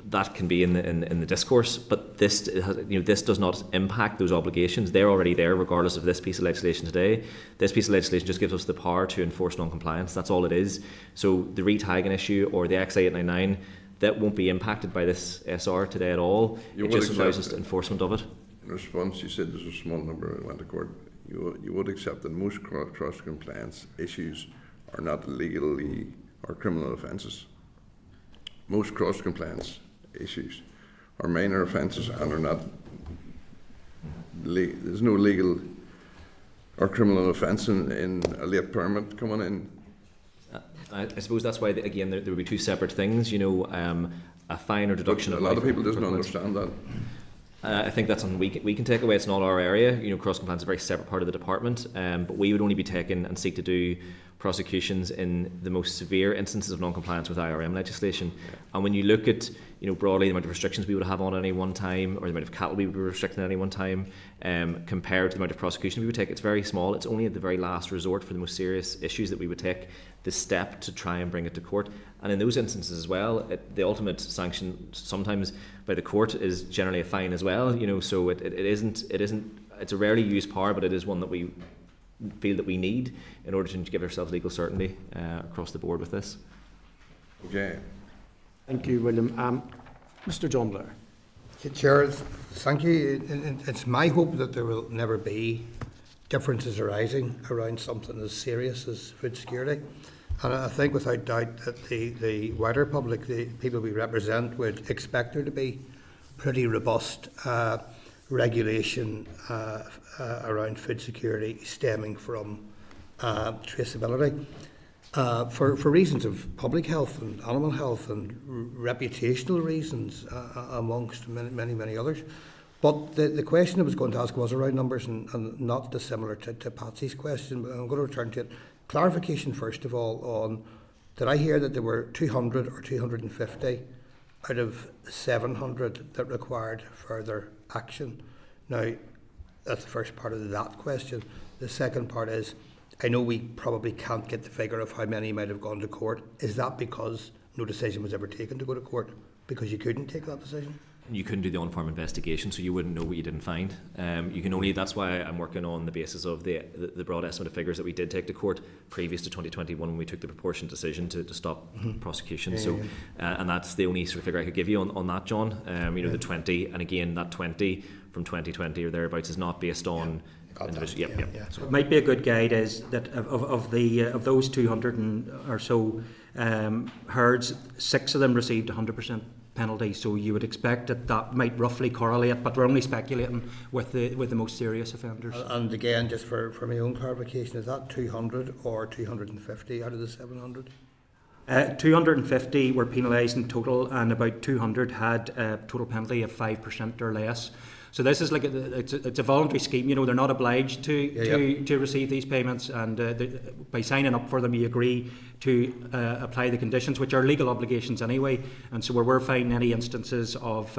S3: that can be in the discourse, but this does not impact those obligations. They're already there, regardless of this piece of legislation today. This piece of legislation just gives us the power to enforce non-compliance. That's all it is. So the re-tagging issue or the XA 899, that won't be impacted by this SR today at all. It just allows us enforcement of it.
S7: In response, you said there's a small number that went to court. You would accept that most cross-compliance issues are not legally or criminal offences. Most cross-compliance issues are minor offences and are not. There's no legal or criminal offence in a late permit coming in.
S3: I suppose that's why, again, there would be two separate things. A fine or deduction.
S7: But a lot of people doesn't understand that.
S3: I think that's something we can take away. It's not our area. Cross compliance is a very separate part of the department, but we would only be taking and seek to do prosecutions in the most severe instances of non-compliance with IRM legislation. Yeah. And when you look at broadly the amount of restrictions we would have on at any one time, or the amount of cattle we would be restricting at any one time, compared to the amount of prosecution we would take, it's very small. It's only at the very last resort for the most serious issues that we would take the step to try and bring it to court. And in those instances as well, the ultimate sanction sometimes by the court is generally a fine as well. So it isn't. It's a rarely used power, but it is one that we feel that we need in order to give ourselves legal certainty across the board with this.
S7: Okay.
S1: Thank you, William. Mr. John Blair.
S8: Chair, thank you. It's my hope that there will never be differences arising around something as serious as food security. And I think without doubt that the wider public, the people we represent, would expect there to be pretty robust regulation around food security stemming from traceability. For reasons of public health and animal health and reputational reasons, amongst many others. But the question I was going to ask was around numbers and not dissimilar to Patsy's question, but I'm going to return to it. Clarification, first of all, on did I hear that there were 200 or 250 out of 700 that required further action? Now, that's the first part of that question. The second part is, I know we probably can't get the figure of how many might have gone to court. Is that because no decision was ever taken to go to court? Because you couldn't take that decision?
S3: You couldn't do the on-farm investigation, so you wouldn't know what you didn't find. You can only. That's why I'm working on the basis of the broad estimate of figures that we did take to court previous to 2021 when we took the proportionate decision to stop prosecution. And that's the only sort of figure I could give you on that, John. The 20, and again that 20 from 2020 or thereabouts is not based on.
S5: So it might be a good guide is that of those 200 or so herds, 6 of them received 100% penalty. So you would expect that might roughly correlate, but we're only speculating with the most serious offenders.
S8: And again, just for my own clarification, is that 200 or 250 out of the 700?
S5: 250 were penalised in total, and about 200 had a total penalty of 5% or less. So this is like it's a voluntary scheme. They're not obliged to receive these payments, and by signing up for them, you agree to apply the conditions, which are legal obligations anyway. And so where we're finding any instances of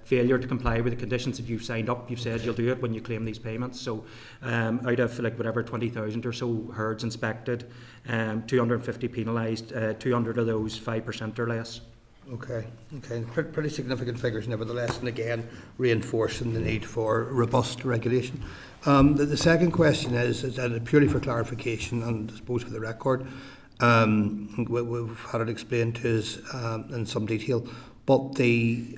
S5: failure to comply with the conditions that you've signed up, you've said you'll do it when you claim these payments. So out of 20,000 or so herds inspected, 250 penalised, 200 of those 5% or less.
S8: Okay. Pretty significant figures nevertheless, and again reinforcing the need for robust regulation. The second question is purely for clarification and I suppose for the record. We've had it explained to us in some detail, but the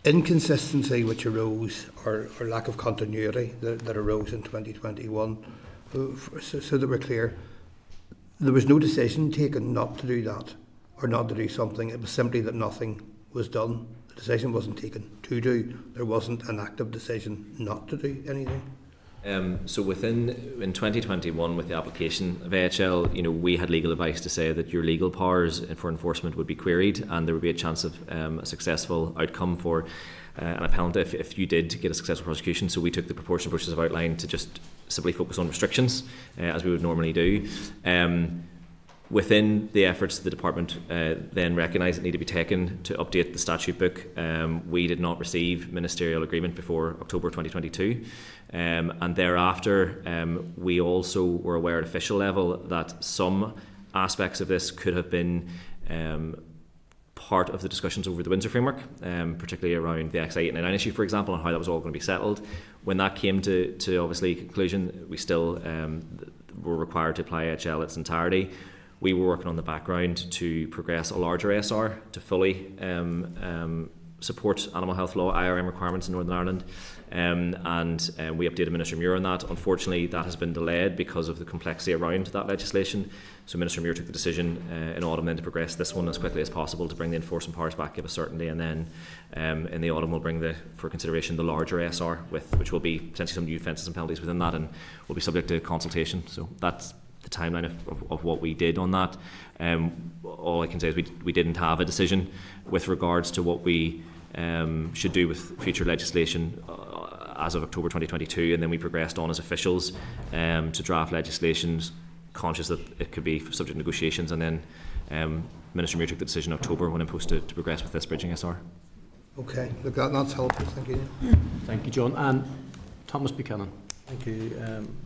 S8: inconsistency which arose, or lack of continuity that arose in 2021, so that we're clear, there was no decision taken not to do that or not to do something. It was simply that nothing was done. The decision wasn't taken to do. There wasn't an active decision not to do anything.
S3: So in 2021, with the application of AHL, we had legal advice to say that your legal powers for enforcement would be queried, and there would be a chance of a successful outcome for an appellant if you did get a successful prosecution. So we took the proportionate approach as I've outlined to just simply focus on restrictions, as we would normally do. Within the efforts, the department then recognised it needed to be taken to update the statute book. We did not receive ministerial agreement before October 2022, and thereafter we also were aware at official level that some aspects of this could have been part of the discussions over the Windsor framework, particularly around the XI 899 issue, for example, and how that was all going to be settled. When that came to obviously conclusion, we still were required to apply HL its entirety. We were working on the background to progress a larger SR to fully support animal health law IRM requirements in Northern Ireland, and we updated Minister Muir on that. Unfortunately, that has been delayed because of the complexity around that legislation. So Minister Muir took the decision in autumn then to progress this one as quickly as possible to bring the enforcement powers back, give us certainty, and then in the autumn we'll bring for consideration the larger SR, which will be potentially some new offences and penalties within that, and will be subject to consultation. So that's the timeline of what we did on that. All I can say is we didn't have a decision with regards to what we should do with future legislation as of October 2022, and then we progressed on as officials to draft legislation, conscious that it could be subject to negotiations, and then Minister Muir took the decision in October when imposed to progress with this bridging SR.
S8: Okay, look, that's helpful. Thank you.
S1: Thank you, John. And Thomas Buchanan.
S9: Thank you,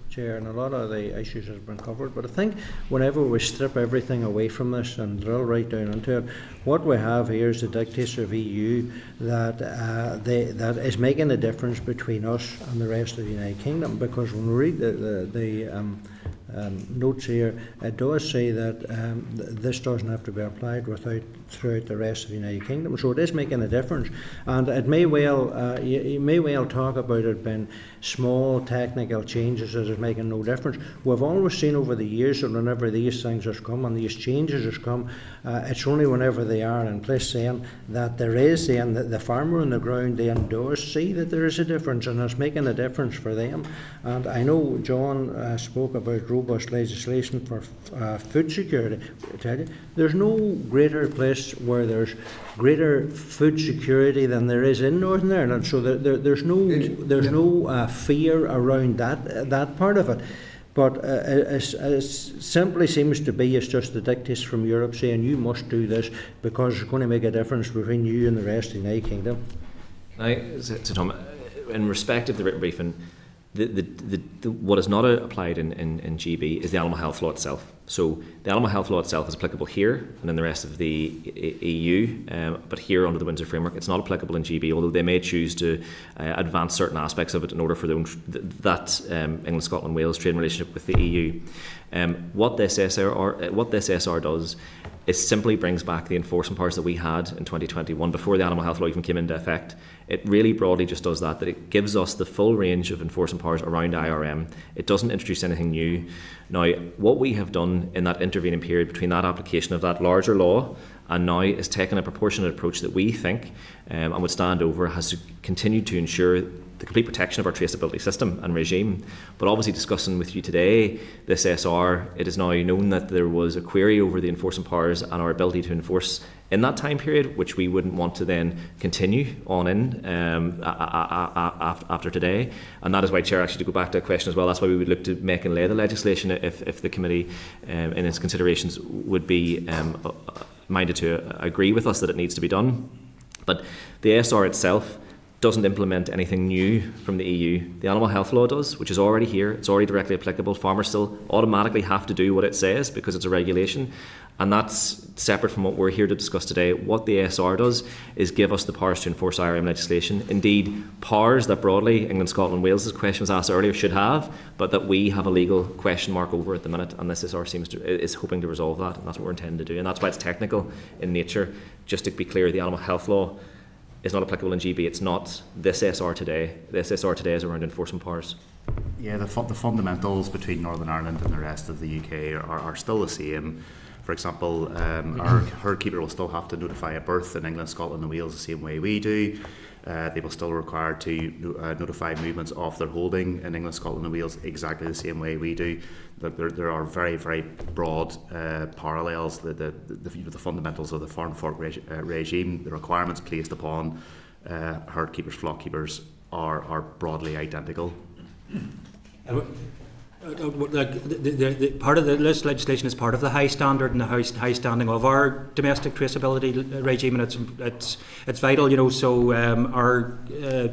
S9: Chair, and a lot of the issues have been covered, but I think whenever we strip everything away from this and drill right down into it, what we have here is the dictates of EU that that is making a difference between us and the rest of the United Kingdom, because when we read the notes here, it does say that this doesn't have to be applied throughout the rest of the United Kingdom. So it is making a difference, and it may well you may well talk about it being small technical changes as is making no difference. We've always seen over the years that whenever these things have come and these changes have come, it's only whenever they are in place saying that there is then the farmer on the ground then does see that there is a difference, and it's making a difference for them. And I know John spoke about robust legislation for food security. I tell you, there's no greater place where there's greater food security than there is in Northern Ireland. So there's no fear around that part of it. But it simply seems to be it's just the dictates from Europe saying you must do this because it's going to make a difference between you and the rest of the United Kingdom.
S3: So Tom, in respect of the written briefing, what is not applied in GB is the animal health law itself. So the animal health law itself is applicable here and in the rest of the EU, but here under the Windsor framework it's not applicable in GB, although they may choose to advance certain aspects of it in order for that England, Scotland, Wales trading relationship with the EU. What this SR does is simply brings back the enforcement powers that we had in 2021 before the animal health law even came into effect. It really broadly just does that it gives us the full range of enforcement powers around IRM. It doesn't introduce anything new. Now, what we have done in that intervening period between that application of that larger law and now is taken a proportionate approach that we think and would stand over has continued to ensure the complete protection of our traceability system and regime. But obviously discussing with you today this SR, it is now known that there was a query over the enforcement powers and our ability to enforce in that time period, which we wouldn't want to then continue on in after today. And that is why, Chair, actually to go back to a question as well, that's why we would look to make and lay the legislation if the committee in its considerations would be minded to agree with us that it needs to be done. But the SR itself doesn't implement anything new from the EU. The animal health law does, which is already here. It's already directly applicable. Farmers still automatically have to do what it says because it's a regulation. And that's separate from what we're here to discuss today. What the SR does is give us the powers to enforce IRM legislation. Indeed, powers that broadly England, Scotland, Wales, as the question was asked earlier, should have, but that we have a legal question mark over at the minute. And this SR is hoping to resolve that. And that's what we're intending to do. And that's why it's technical in nature. Just to be clear, the animal health law is not applicable in GB. It's not this SR today. This SR today is around enforcement powers.
S4: Yeah, the fundamentals between Northern Ireland and the rest of the UK are still the same. For example, our herd keeper will still have to notify a birth in England, Scotland and Wales the same way we do. They will still require to notify movements of their holding in England, Scotland and Wales exactly the same way we do. There are very, very broad parallels. The fundamentals of the farm fork regime, the requirements placed upon herd keepers, flock keepers are broadly identical.
S5: The part of this legislation is part of the high standard and the high standing of our domestic traceability regime, and it's vital, you know. So our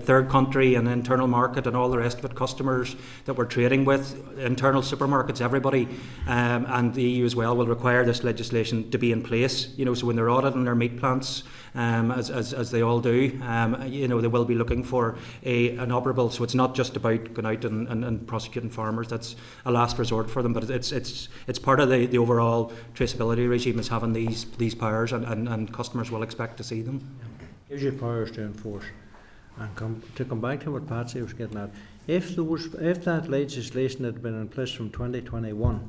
S5: third country and internal market and all the rest of it, customers that we're trading with, internal supermarkets, everybody, and the EU as well, will require this legislation to be in place. You know, so when they're auditing their meat plants, as they all do, you know, they will be looking for an operable. So it's not just about going out and prosecuting farmers. That's a last resort for them, but it's part of the overall traceability regime is having these powers, and customers will expect to see them.
S9: Gives you powers to enforce. And to come back to what Patsy was getting at, if that legislation had been in place from 2021,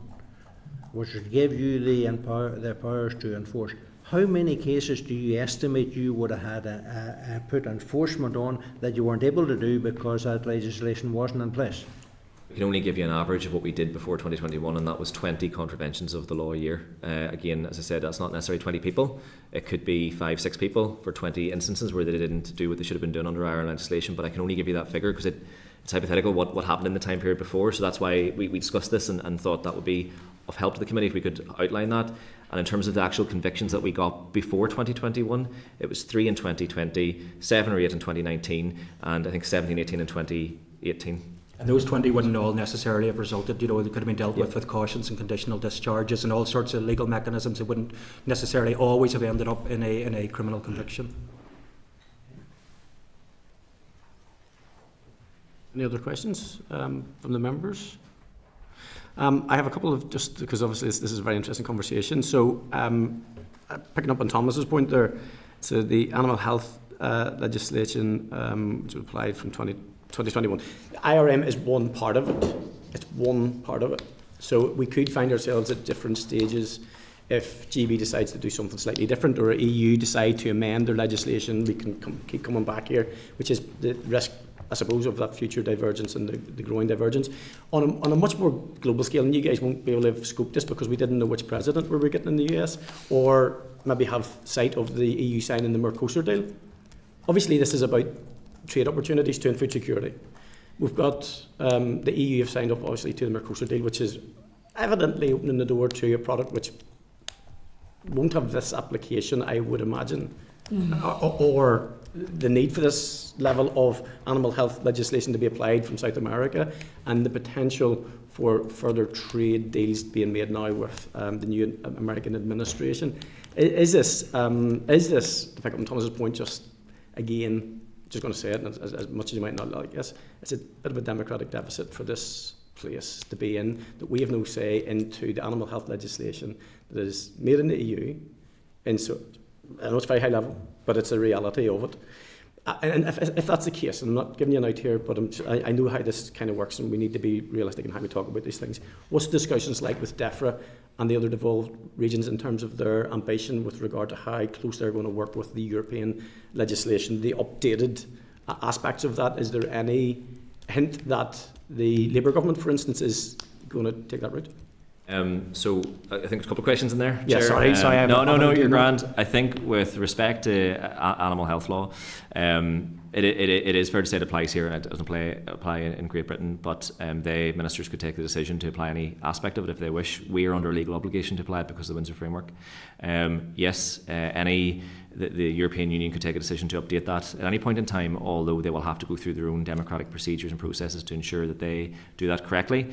S9: which would give you the powers to enforce, how many cases do you estimate you would have had put enforcement on that you weren't able to do because that legislation wasn't in place?
S3: We can only give you an average of what we did before 2021, and that was 20 contraventions of the law a year. Again, as I said, that's not necessarily 20 people. It could be 5-6 people for 20 instances where they didn't do what they should have been doing under our legislation, but I can only give you that figure because it's hypothetical what happened in the time period before. So that's why we discussed this and thought that would be of help to the committee if we could outline that. And in terms of the actual convictions that we got before 2021, it was 3 in 2020, 7 or 8 in 2019, and I think 17, 18 in 2018.
S5: And those 20 wouldn't all necessarily have resulted, you know, they could have been dealt with cautions and conditional discharges and all sorts of legal mechanisms. It wouldn't necessarily always have ended up in a criminal conviction.
S1: Any other questions from the members? I have a couple of, just because obviously this is a very interesting conversation. So picking up on Thomas's point there, so the animal health legislation which was applied from 2021. The IRM is one part of it. It's one part of it. So we could find ourselves at different stages if GB decides to do something slightly different, or EU decide to amend their legislation. We can keep coming back here, which is the risk, I suppose, of that future divergence and the growing divergence. On a much more global scale, and you guys won't be able to have scoped this because we didn't know which president we were getting in the US, or maybe have sight of the EU signing the Mercosur deal. Obviously, this is about trade opportunities to food security. We've got the EU have signed up obviously to the Mercosur deal, which is evidently opening the door to a product which won't have this application, I would imagine, or the need for this level of animal health legislation to be applied from South America, and the potential for further trade deals being made now with the new American administration. Is this, to pick up on Thomas's point, just again, just going to say it, and as much as you might not like this, it's a bit of a democratic deficit for this place to be in, that we have no say into the animal health legislation that is made in the EU. And so, I know it's very high level, but it's a reality of it. And if that's the case, and I'm not giving you an out here, but I know how this kind of works, and we need to be realistic in how we talk about these things. What's the discussions like with DEFRA and the other devolved regions in terms of their ambition with regard to how close they're going to work with the European legislation, the updated aspects of that? Is there any hint that the Labour government, for instance, is going to take that route?
S3: So I think there's a couple of questions in there.
S1: Yeah,
S3: Chair.
S1: sorry.
S3: No, you're grand. I think with respect to animal health law, it is fair to say it applies here, and it doesn't apply in Great Britain, but ministers could take the decision to apply any aspect of it if they wish. We are under a legal obligation to apply it because of the Windsor Framework. Yes, the European Union could take a decision to update that at any point in time, although they will have to go through their own democratic procedures and processes to ensure that they do that correctly,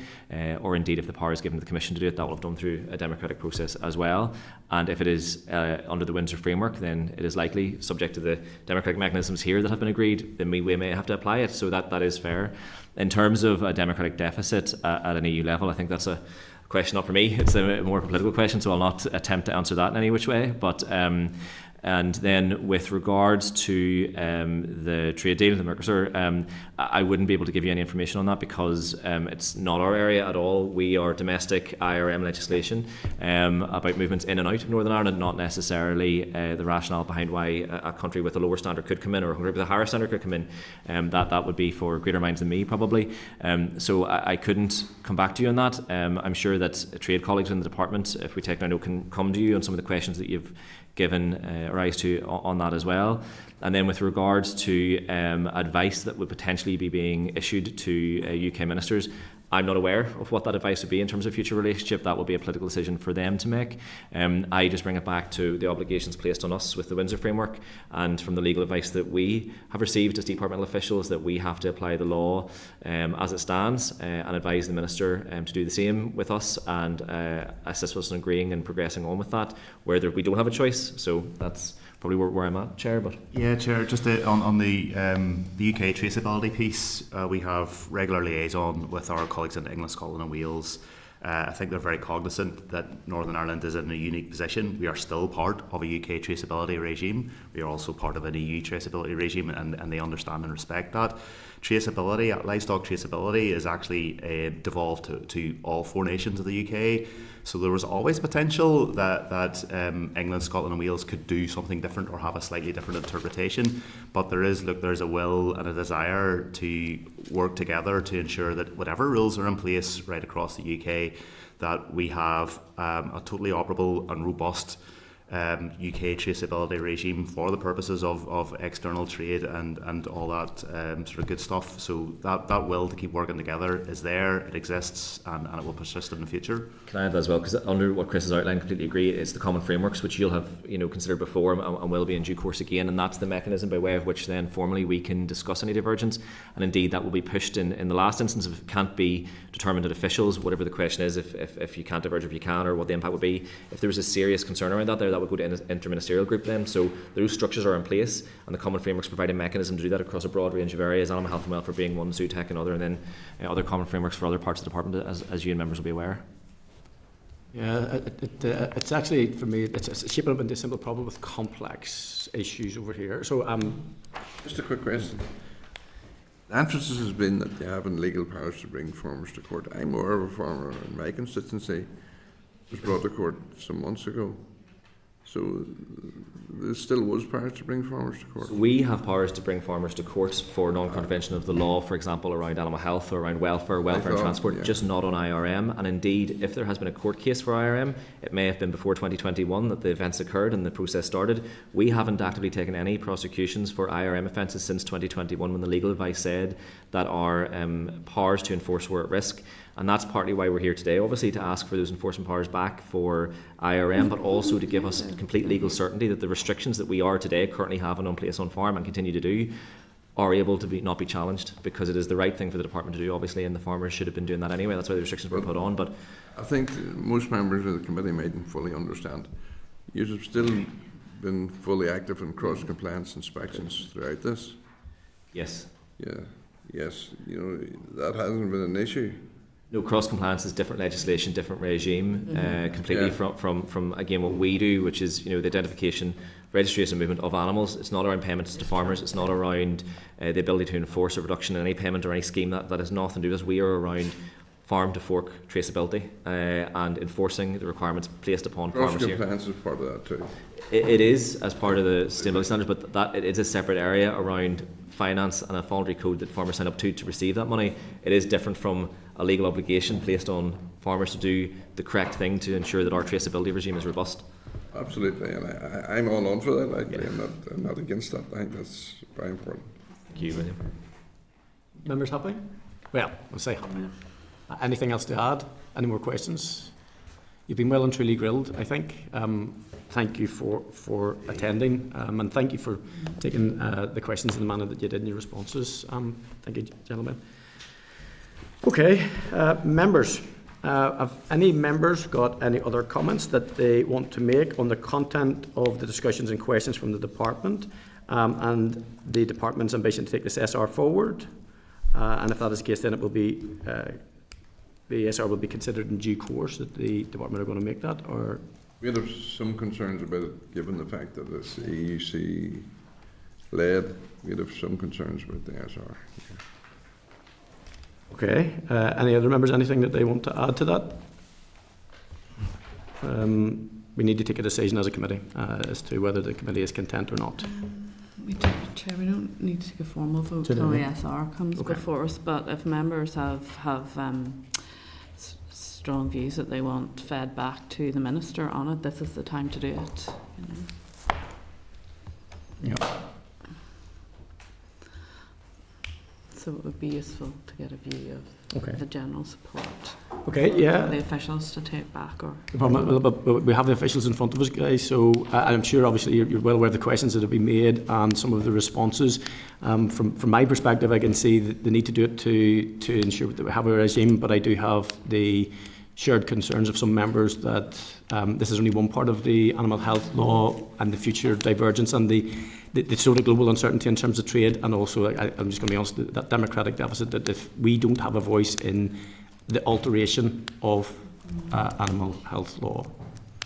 S3: or indeed if the power is given to the Commission to do it, that will have done through a democratic process as well. And if it is under the Windsor Framework, then it is likely, subject to the democratic mechanisms here that have been agreed, then we may have to apply it, so that is fair. In terms of a democratic deficit at an EU level, I think that's a question not for me. It's a more political question, so I'll not attempt to answer that in any which way, but And then with regards to the trade deal, the Mercosur, I wouldn't be able to give you any information on that because it's not our area at all. We are domestic IRM legislation about movements in and out of Northern Ireland, not necessarily the rationale behind why a country with a lower standard could come in or a country with a higher standard could come in. That would be for greater minds than me, probably. So I couldn't come back to you on that. I'm sure that trade colleagues in the department, if we take now note, can come to you on some of the questions that you've given rise to on that as well. And then with regards to advice that would potentially be being issued to UK ministers, I'm not aware of what that advice would be in terms of future relationship. That will be a political decision for them to make. I just bring it back to the obligations placed on us with the Windsor framework and from the legal advice that we have received as departmental officials, that we have to apply the law as it stands and advise the minister to do the same with us and assist us in agreeing and progressing on with that, where we don't have a choice. So that's probably where I'm at, Chair. But
S4: yeah, Chair, just on the UK traceability piece, we have regular liaison with our colleagues in England, Scotland and Wales. I think they're very cognizant that Northern Ireland is in a unique position. We are still part of a UK traceability regime. We are also part of an EU traceability regime, and they understand and respect that. Traceability, livestock traceability, is actually devolved to all 4 nations of the UK. So there was always potential that England, Scotland and Wales could do something different or have a slightly different interpretation. But there's a will and a desire to work together to ensure that whatever rules are in place right across the UK, that we have a totally operable and robust UK traceability regime for the purposes of external trade and all that sort of good stuff. So that will to keep working together is there, it exists, and it will persist in the future.
S3: Can I add that as well? Because under what Chris has outlined, completely agree. It's the common frameworks which you'll have considered before and will be in due course again, and that's the mechanism by way of which then formally we can discuss any divergence. And indeed that will be pushed in the last instance if it can't be determined at officials, whatever the question is, if you can't diverge, if you can, or what the impact would be. If there was a serious concern around that would go to an interministerial group then. So those structures are in place, and the common frameworks provide a mechanism to do that across a broad range of areas, animal health and welfare being one, zootech another, and then other common frameworks for other parts of the department, as you and members will be aware.
S1: Yeah, it's actually, for me, it's shaping up into a simple problem with complex issues over here. So
S7: just a quick question. The emphasis has been that you have legal powers to bring farmers to court. I'm aware of a farmer in my constituency was brought to court some months ago. So there still was powers to bring farmers to court?
S3: So we have powers to bring farmers to court for non-contravention of the law, for example, around animal health or around welfare and transport, just not on IRM. And indeed, if there has been a court case for IRM, it may have been before 2021 that the events occurred and the process started. We haven't actively taken any prosecutions for IRM offences since 2021 when the legal advice said that our powers to enforce were at risk. And that's partly why we're here today, obviously, to ask for those enforcement powers back for IRM, but also to give us complete legal certainty that the restrictions that we are today currently have in place on farm and continue to do are able to not be challenged, because it is the right thing for the department to do, obviously, and the farmers should have been doing that anyway. That's why the restrictions were put on. But
S7: I think most members of the committee mightn't fully understand. You have still been fully active in cross-compliance inspections throughout this?
S3: yes.
S7: Yeah, yes. That hasn't been an issue.
S3: No, cross-compliance is different legislation, different regime, completely from again what we do, which is the identification, registration, movement of animals. It's not around payments to farmers. It's not around the ability to enforce a reduction in any payment or any scheme. That has nothing to do with us. We are around farm to fork traceability and enforcing the requirements placed upon farmers here.
S7: Cross-compliance is part of that too.
S3: It is as part of the sustainability standards, but that it is a separate area around finance and a voluntary code that farmers sign up to receive that money. It is different from a legal obligation placed on farmers to do the correct thing to ensure that our traceability regime is robust.
S7: Absolutely, and I'm all on for that. I'm not against that. I think that's very important.
S3: Thank you, William.
S1: members happy? Well, I'll say anything else to add? Any more questions? You've been well and truly grilled, I think. Thank you for attending, and thank you for taking the questions in the manner that you did in your responses. Thank you, gentlemen. Okay, members. Have any members got any other comments that they want to make on the content of the discussions and questions from the department and the department's ambition to take this SR forward? And if that is the case, then it will be the SR will be considered in due course that the department are going to make that, or
S7: We have some concerns about it, given the fact that it's EUC led. We have some concerns about the SR.
S1: Okay. Any other members, anything that they want to add to that? We need to take a decision as a committee as to whether the committee is content or not.
S10: We do, Chair. We don't need to take a formal vote till the SR comes before us. But if members have strong views that they want fed back to the minister on it, this is the time to do it.
S1: Yeah.
S10: So it would be useful to get a view of the general support.
S1: Okay, yeah.
S10: For the officials to take back, or
S1: we have the officials in front of us, guys. So I'm sure, obviously, you're well aware of the questions that have been made and some of the responses. From my perspective, I can see the need to do it to ensure that we have a regime. But I do have the shared concerns of some members that this is only one part of the animal health law and the future divergence and the sort of global uncertainty in terms of trade, and also, I'm just going to be honest, that democratic deficit, that if we don't have a voice in the alteration of animal health law.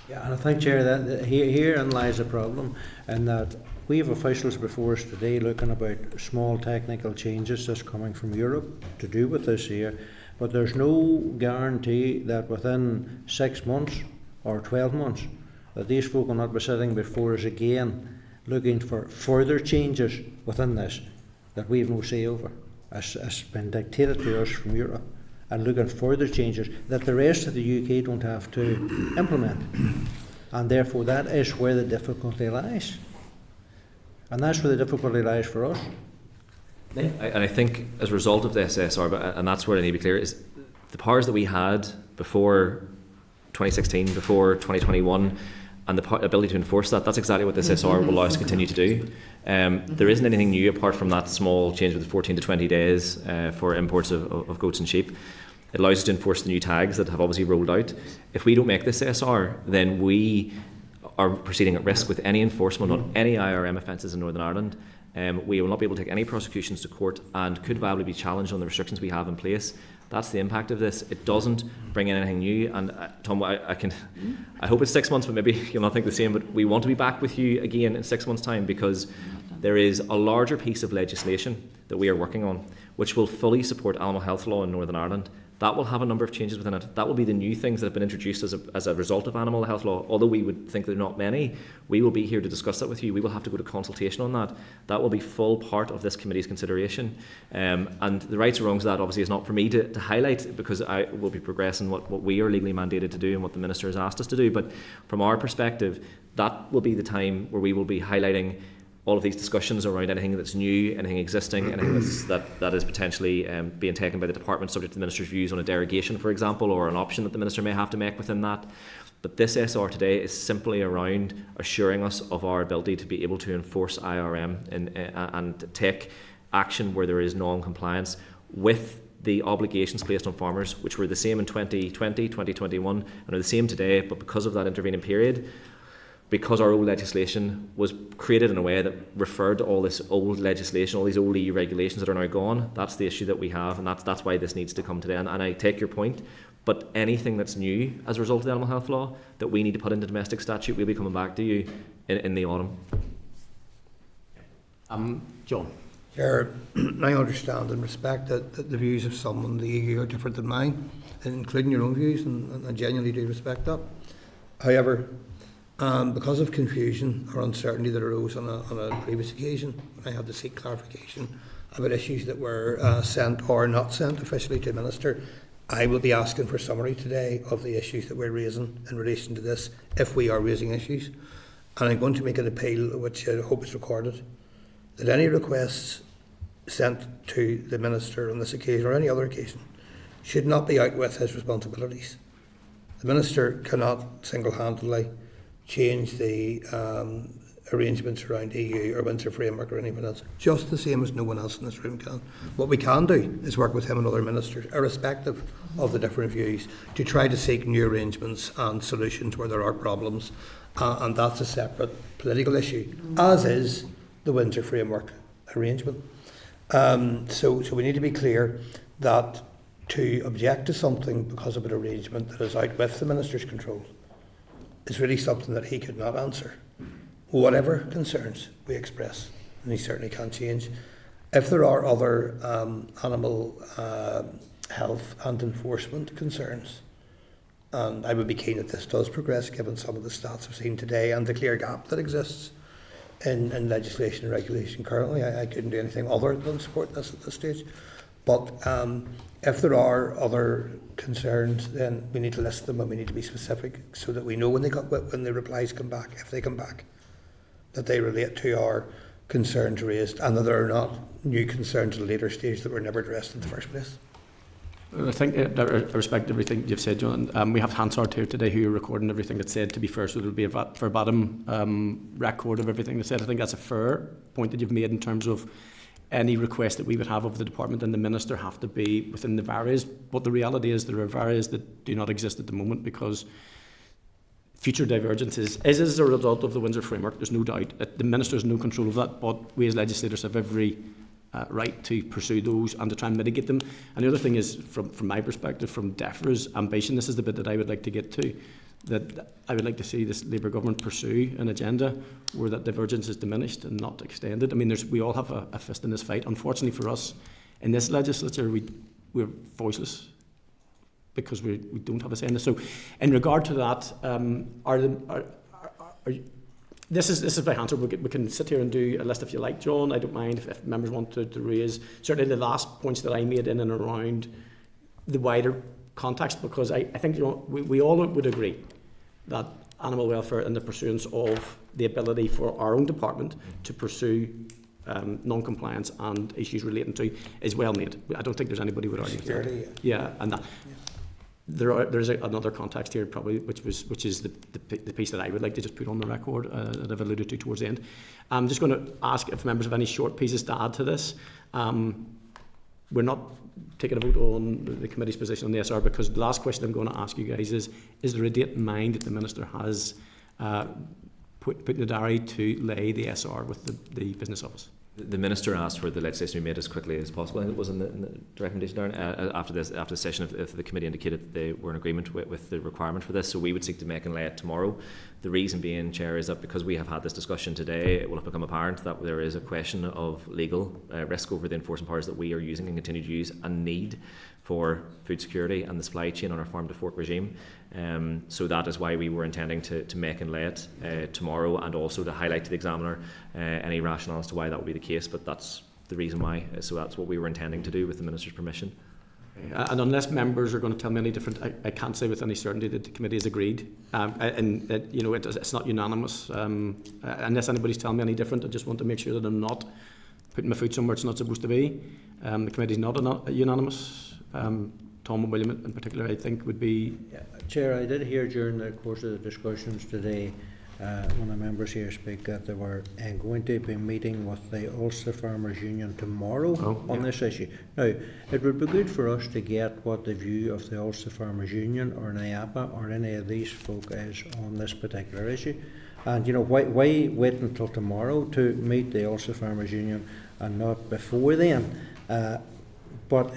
S9: Yeah, and I think, Chair, that herein lies a problem, in that we have officials before us today looking about small technical changes that's coming from Europe to do with this here, but there's no guarantee that within 6 months or 12 months that these folk will not be sitting before us again looking for further changes within this that we have no say over, as been dictated to us from Europe, and looking at further changes that the rest of the UK don't have to implement. And therefore that is where the difficulty lies. And that's where the difficulty lies for us.
S3: And I think as a result of the SSR, and that's where I need to be clear, is the powers that we had before 2016, before 2021, and the ability to enforce that, that's exactly what this SSR will allow us to continue to do. There isn't anything new apart from that small change with the 14 to 20 days for imports of goats and sheep. It allows us to enforce the new tags that have obviously rolled out. If we don't make this SSR, then we are proceeding at risk with any enforcement on any IRM offences in Northern Ireland. We will not be able to take any prosecutions to court and could viably be challenged on the restrictions we have in place. That's the impact of this. It doesn't bring in anything new. And Tom, I hope it's 6 months, but maybe you'll not think the same. But we want to be back with you again in 6 months' time, because there is a larger piece of legislation that we are working on, which will fully support animal health law in Northern Ireland. That will have a number of changes within it. That will be the new things that have been introduced as a result of animal health law. Although we would think there are not many, we will be here to discuss that with you. We will have to go to consultation on that. That will be full part of this committee's consideration. And the rights and wrongs of that obviously is not for me to highlight, because I will be progressing what we are legally mandated to do and what the Minister has asked us to do. But from our perspective, that will be the time where we will be highlighting all of these discussions around anything that's new, anything existing, anything that is potentially being taken by the department subject to the Minister's views on a derogation, for example, or an option that the Minister may have to make within that. But this SR today is simply around assuring us of our ability to be able to enforce IRM and take action where there is non-compliance with the obligations placed on farmers, which were the same in 2020, 2021, and are the same today, but because of that intervening period, because our old legislation was created in a way that referred to all this old legislation, all these old EU regulations that are now gone, that's the issue that we have, and that's why this needs to come today. And I take your point, but anything that's new as a result of the animal health law that we need to put into domestic statute, we'll be coming back to you in the autumn.
S1: John.
S8: Chair, I understand and respect that the views of some in the EU are different than mine, including your own views, and I genuinely do respect that. However, because of confusion or uncertainty that arose on a previous occasion, I had to seek clarification about issues that were sent or not sent officially to the Minister. I will be asking for summary today of the issues that we're raising in relation to this, if we are raising issues. And I'm going to make an appeal, which I hope is recorded, that any requests sent to the Minister on this occasion or any other occasion should not be out with his responsibilities. The Minister cannot single-handedly change the arrangements around EU or Windsor Framework or anyone else, just the same as no one else in this room can. What we can do is work with him and other ministers, irrespective of the different views, to try to seek new arrangements and solutions where there are problems, and that's a separate political issue, as is the Windsor Framework arrangement. So we need to be clear that to object to something because of an arrangement that is out with the Minister's control is really something that he could not answer. Whatever concerns we express, and he certainly can't change. If there are other animal health and enforcement concerns, and I would be keen that this does progress given some of the stats I've seen today and the clear gap that exists in legislation and regulation currently, I couldn't do anything other than support this at this stage. But if there are other concerns, then we need to list them and we need to be specific so that we know when the replies come back, if they come back, that they relate to our concerns raised and that there are not new concerns at a later stage that were never addressed in the first place.
S1: I think I respect everything you've said, John. We have Hansard here today who are recording everything that's said, to be fair, so there will be a verbatim record of everything that's said. I think that's a fair point that you've made in terms of any request that we would have of the department and the minister have to be within the varies. But the reality is there are varies that do not exist at the moment because future divergences is as a result of the Windsor framework, there's no doubt. The minister has no control of that, but we as legislators have every right to pursue those and to try and mitigate them. And the other thing is, from my perspective, from DEFRA's ambition, this is the bit that I would like to get to, that I would like to see this Labour government pursue an agenda where that divergence is diminished and not extended. I mean, we all have a fist in this fight. Unfortunately for us, in this legislature, we're voiceless because we don't have a say in this. So, in regard to that, This is by Hansard. We can sit here and do a list if you like, John. I don't mind if members want to raise certainly the last points that I made in and around the wider context, because I think we all would agree that animal welfare and the pursuance of the ability for our own department to pursue non-compliance and issues relating to is well made. I don't think there's anybody who would argue with that. Yeah, and that. There's another context here probably, which is the piece that I would like to just put on the record that I've alluded to towards the end. I'm just going to ask if members have any short pieces to add to this. We're not taking a vote on the committee's position on the SR because the last question I'm going to ask you guys is there a date in mind that the Minister has put in the diary to lay the SR with the Business Office?
S3: The Minister asked for the legislation to be made as quickly as possible, and it was in the recommendation, Darren, after the session, if the committee indicated that they were in agreement with the requirement for this, so we would seek to make and lay it tomorrow. The reason being, Chair, is that because we have had this discussion today, it will have become apparent that there is a question of legal risk over the enforcement powers that we are using and continue to use, and need for food security and the supply chain on our farm to fork regime. So that is why we were intending to make and lay it tomorrow, and also to highlight to the examiner any rationale as to why that would be the case. But that's the reason why. So that's what we were intending to do with the Minister's permission.
S1: And unless members are going to tell me any different, I can't say with any certainty that the committee has agreed. And that, it's not unanimous. Unless anybody's telling me any different, I just want to make sure that I'm not putting my foot somewhere it's not supposed to be. The committee's not unanimous. Tom and William in particular, I think, would be...
S9: Yeah, Chair, I did hear during the course of the discussions today one of the members here speak that they were going to be meeting with the Ulster Farmers Union tomorrow on this issue. Now, it would be good for us to get what the view of the Ulster Farmers Union or NIAPA or any of these folk is on this particular issue. And, why wait until tomorrow to meet the Ulster Farmers Union and not before then? But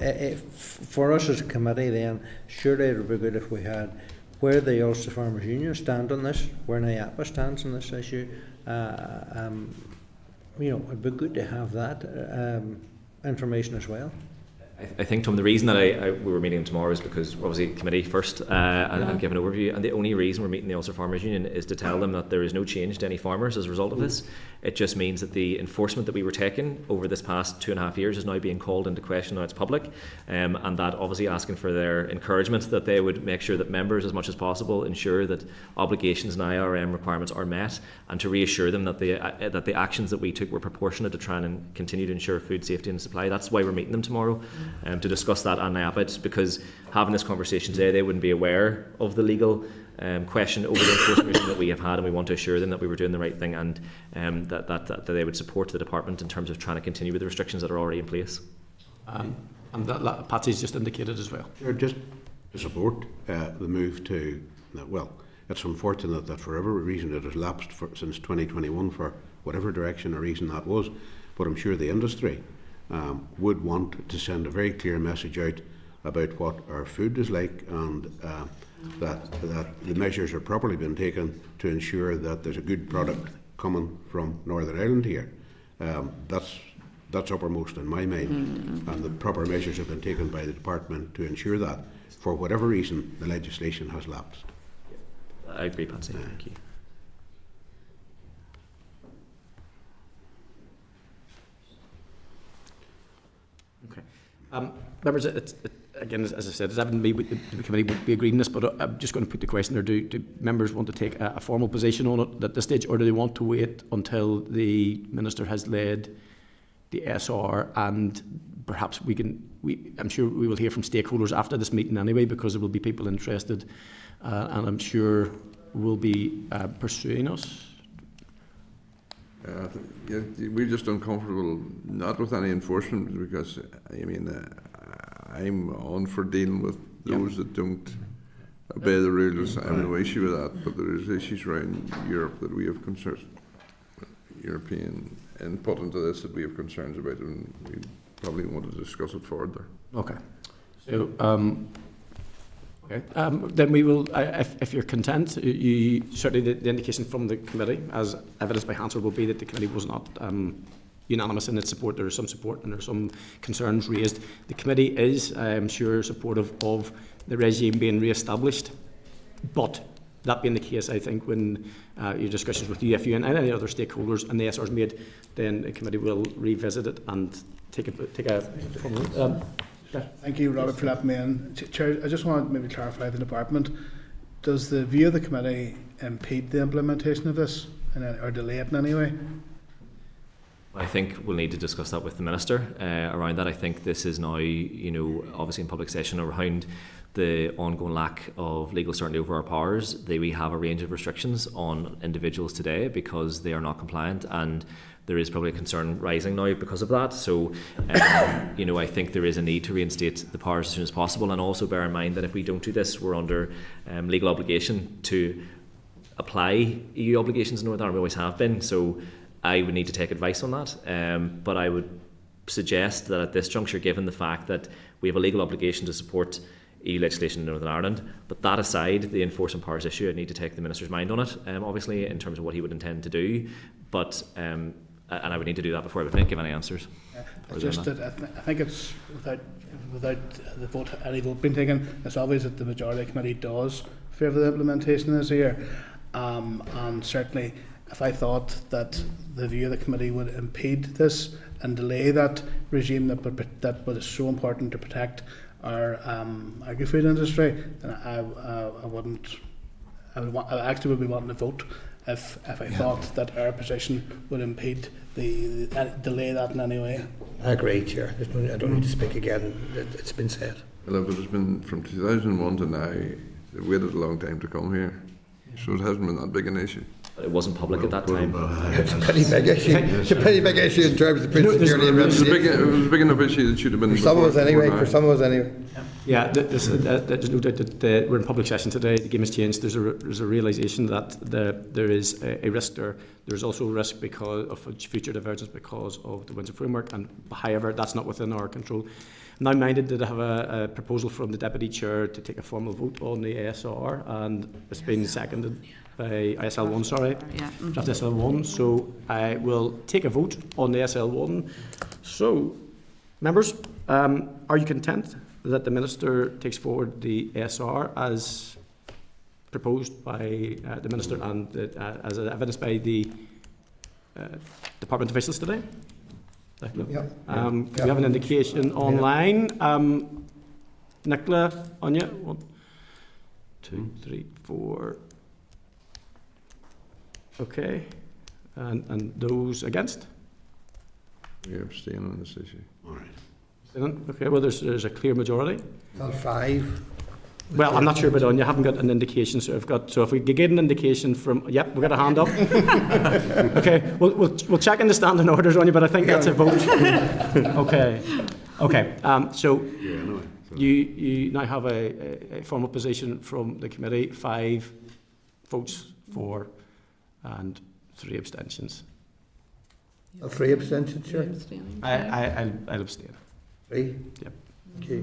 S9: for us as a committee then, surely it would be good if we had where the Ulster Farmers Union stand on this, where NIAPA stands on this issue. It'd be good to have that information as well.
S3: I think, Tom, the reason that we were meeting tomorrow is because we're obviously committee first and give an overview, and the only reason we're meeting the Ulster Farmers Union is to tell them that there is no change to any farmers as a result of this. It just means that the enforcement that we were taking over this past 2.5 years is now being called into question. Now it's public, and that obviously asking for their encouragement that they would make sure that members, as much as possible, ensure that obligations and IRM requirements are met, and to reassure them that the actions that we took were proportionate to try and continue to ensure food safety and supply. That's why we're meeting them tomorrow. To discuss that on NIAPA. It's because having this conversation today, they wouldn't be aware of the legal question over the enforcement regime that we have had, and we want to assure them that we were doing the right thing, and that they would support the department in terms of trying to continue with the restrictions that are already in place.
S1: And that Patsy's just indicated as well.
S2: Sure, just to support the move to, it's unfortunate that for every reason it has lapsed since 2021 for whatever direction or reason that was, but I'm sure the industry would want to send a very clear message out about what our food is like, and that the measures are properly being taken to ensure that there's a good product coming from Northern Ireland here. That's uppermost in my mind, and the proper measures have been taken by the department to ensure that. For whatever reason, the legislation has lapsed.
S3: I agree, Patsy. Thank you.
S1: Okay. Members, again, as I said, as Evan, the committee would be agreeing this, but I'm just going to put the question there. Do members want to take a formal position on it at this stage, or do they want to wait until the Minister has led the SR, and perhaps I'm sure we will hear from stakeholders after this meeting anyway, because there will be people interested, and I'm sure will be pursuing us.
S7: We're just uncomfortable not with any enforcement, because I'm on for dealing with those that don't obey the rules. I have no issue with that, but there is issues around Europe that we have concerns, European input into this that we have concerns about, and we probably want to discuss it further.
S1: Okay. So, then we will, if you're content, you certainly the indication from the committee, as evidenced by Hansard, will be that the committee was not unanimous in its support. There is some support and there are some concerns raised. The committee is, I'm sure, supportive of the regime being re-established, but that being the case, I think when your discussions with UFU and any other stakeholders and the SR is made, then the committee will revisit it and take a
S6: Thank you, Robert, for letting me in. Chair, I just want to maybe clarify the department. Does the view of the committee impede the implementation of this or delay it in any way?
S3: I think we'll need to discuss that with the Minister around that. I think this is now, obviously in public session around the ongoing lack of legal certainty over our powers. We have a range of restrictions on individuals today because they are not compliant, and there is probably a concern rising now because of that. So, I think there is a need to reinstate the powers as soon as possible, and also bear in mind that if we don't do this, we're under legal obligation to apply EU obligations in Northern Ireland. We always have been. So I would need to take advice on that. But I would suggest that at this juncture, given the fact that we have a legal obligation to support EU legislation in Northern Ireland, but that aside, the enforcement powers issue, I need to take the Minister's mind on it, obviously, in terms of what he would intend to do. But and I would need to do that before I would give any answers.
S6: It's just that I think it's without any vote being taken, it's obvious that the majority of the committee does favour the implementation this year, and certainly if I thought that the view of the committee would impede this and delay that regime that was so important to protect our agri-food industry, then I actually would be wanting to vote if I thought that our position would impede delay that in any way.
S8: I agree, Chair. I don't need to speak again. It's been said.
S7: Well, it's been from 2001 to now. They've waited a long time to come here, so it hasn't been that big an issue.
S3: It wasn't public at that time.
S8: It's a pretty big issue. It's a pretty big issue in terms of food security and reputation.
S7: It was a big enough issue that should have been.
S8: For some of us anyway.
S1: Yeah, there's no doubt that we're in public session today. The game has changed. There's a realisation that there is a risk there. There's also a risk because of future divergence because of the Windsor framework, and however, that's not within our control. I'm now minded that I have a proposal from the Deputy Chair to take a formal vote on the ASR, and it's been seconded by ISL1, sorry, draft SL1. So I will take a vote on the SL1. So, members, are you content that the Minister takes forward the SR as proposed by the Minister and as evidenced by the Department officials today?
S8: Yeah.
S1: We have an indication online. Nicola, Anya, 1, 2, 3, 4. Okay, and those against?
S7: We abstain on this issue.
S2: All right.
S1: Okay, well, there's a clear majority.
S8: Well, 5.
S1: Well, I'm not sure about Anya. I haven't got an indication. So if we could get an indication from, yep, we've got a hand up. Okay, we'll check in the standing orders, Anya, but I think that's a vote. Okay. So you now have a formal position from the committee. 5 votes for and 3 abstentions.
S8: 3 abstentions, Chair.
S1: I'll abstain.
S8: 3.
S1: Yep.
S8: Okay.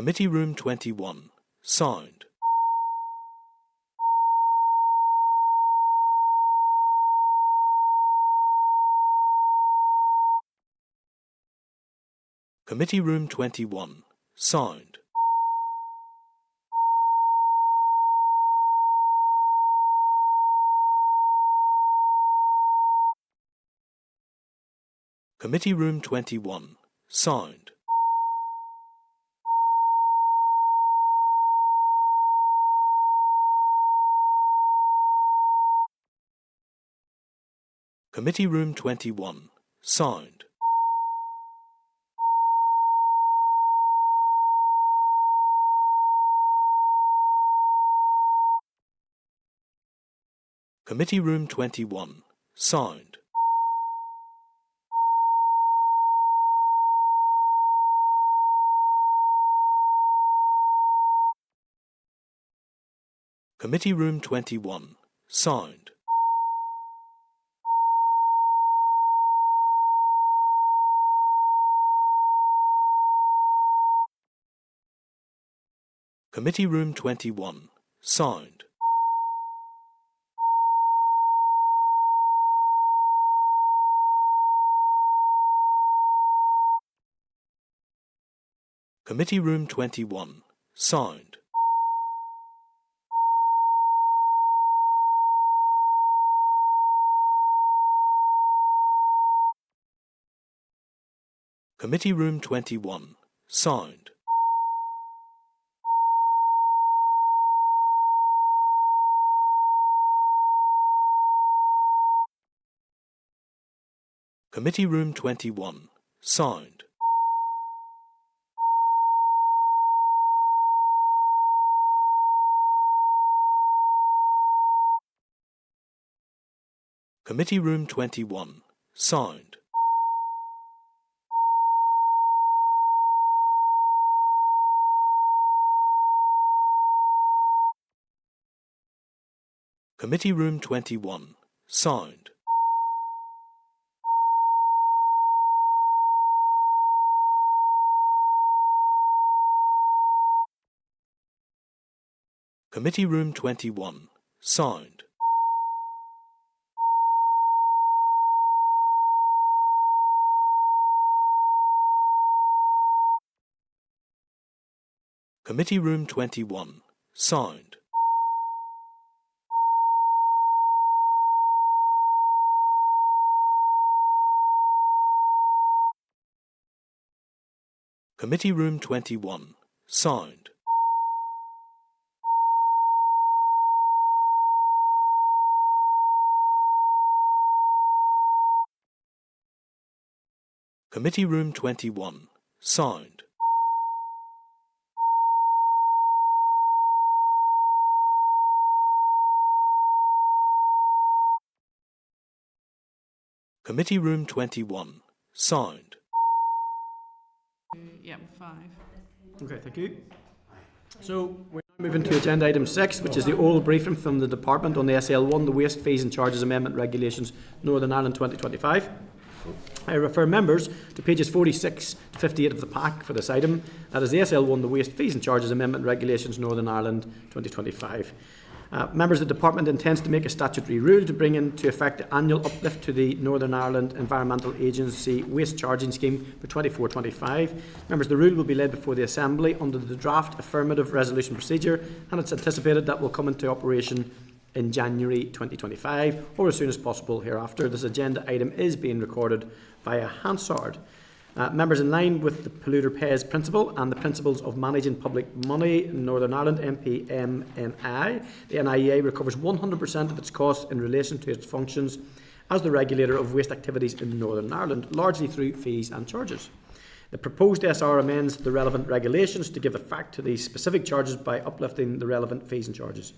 S11: Committee Room 21. Sound. Committee Room 21. Sound. Committee Room 21. Sound. Committee Room 21. Sound. Committee Room 21. Sound. Committee Room 21. Sound. Committee Room 21. Sound. Committee Room 21. Sound. Committee Room 21. Sound. Committee Room 21. Sound. Committee Room 21. Sound. Committee Room 21. Sound. Committee Room 21. Sound. Committee Room 21. Sound. Committee Room 21. Sound. Committee Room 21. Sound. Committee Room 21. Sound.
S10: Yeah, 5.
S1: Okay, thank you. So we're now moving to agenda item 6, which is the oral briefing from the Department on the SL1, the Waste Fees and Charges Amendment Regulations, Northern Ireland 2025. I refer members to pages 46 to 58 of the pack for this item. That is the SL1, the Waste Fees and Charges Amendment Regulations, Northern Ireland 2025. Members, the Department intends to make a statutory rule to bring into effect the annual uplift to the Northern Ireland Environmental Agency Waste Charging Scheme for 24-25. Members, the rule will be laid before the Assembly under the draft affirmative resolution procedure, and it's anticipated that will come into operation in January 2025 or as soon as possible hereafter. This agenda item is being recorded via Hansard. Members, in line with the polluter pays principle and the principles of managing public money in Northern Ireland, MPMNI, the NIEA recovers 100% of its costs in relation to its functions as the regulator of waste activities in Northern Ireland, largely through fees and charges. The proposed SR amends the relevant regulations to give effect to these specific charges by uplifting the relevant fees and charges.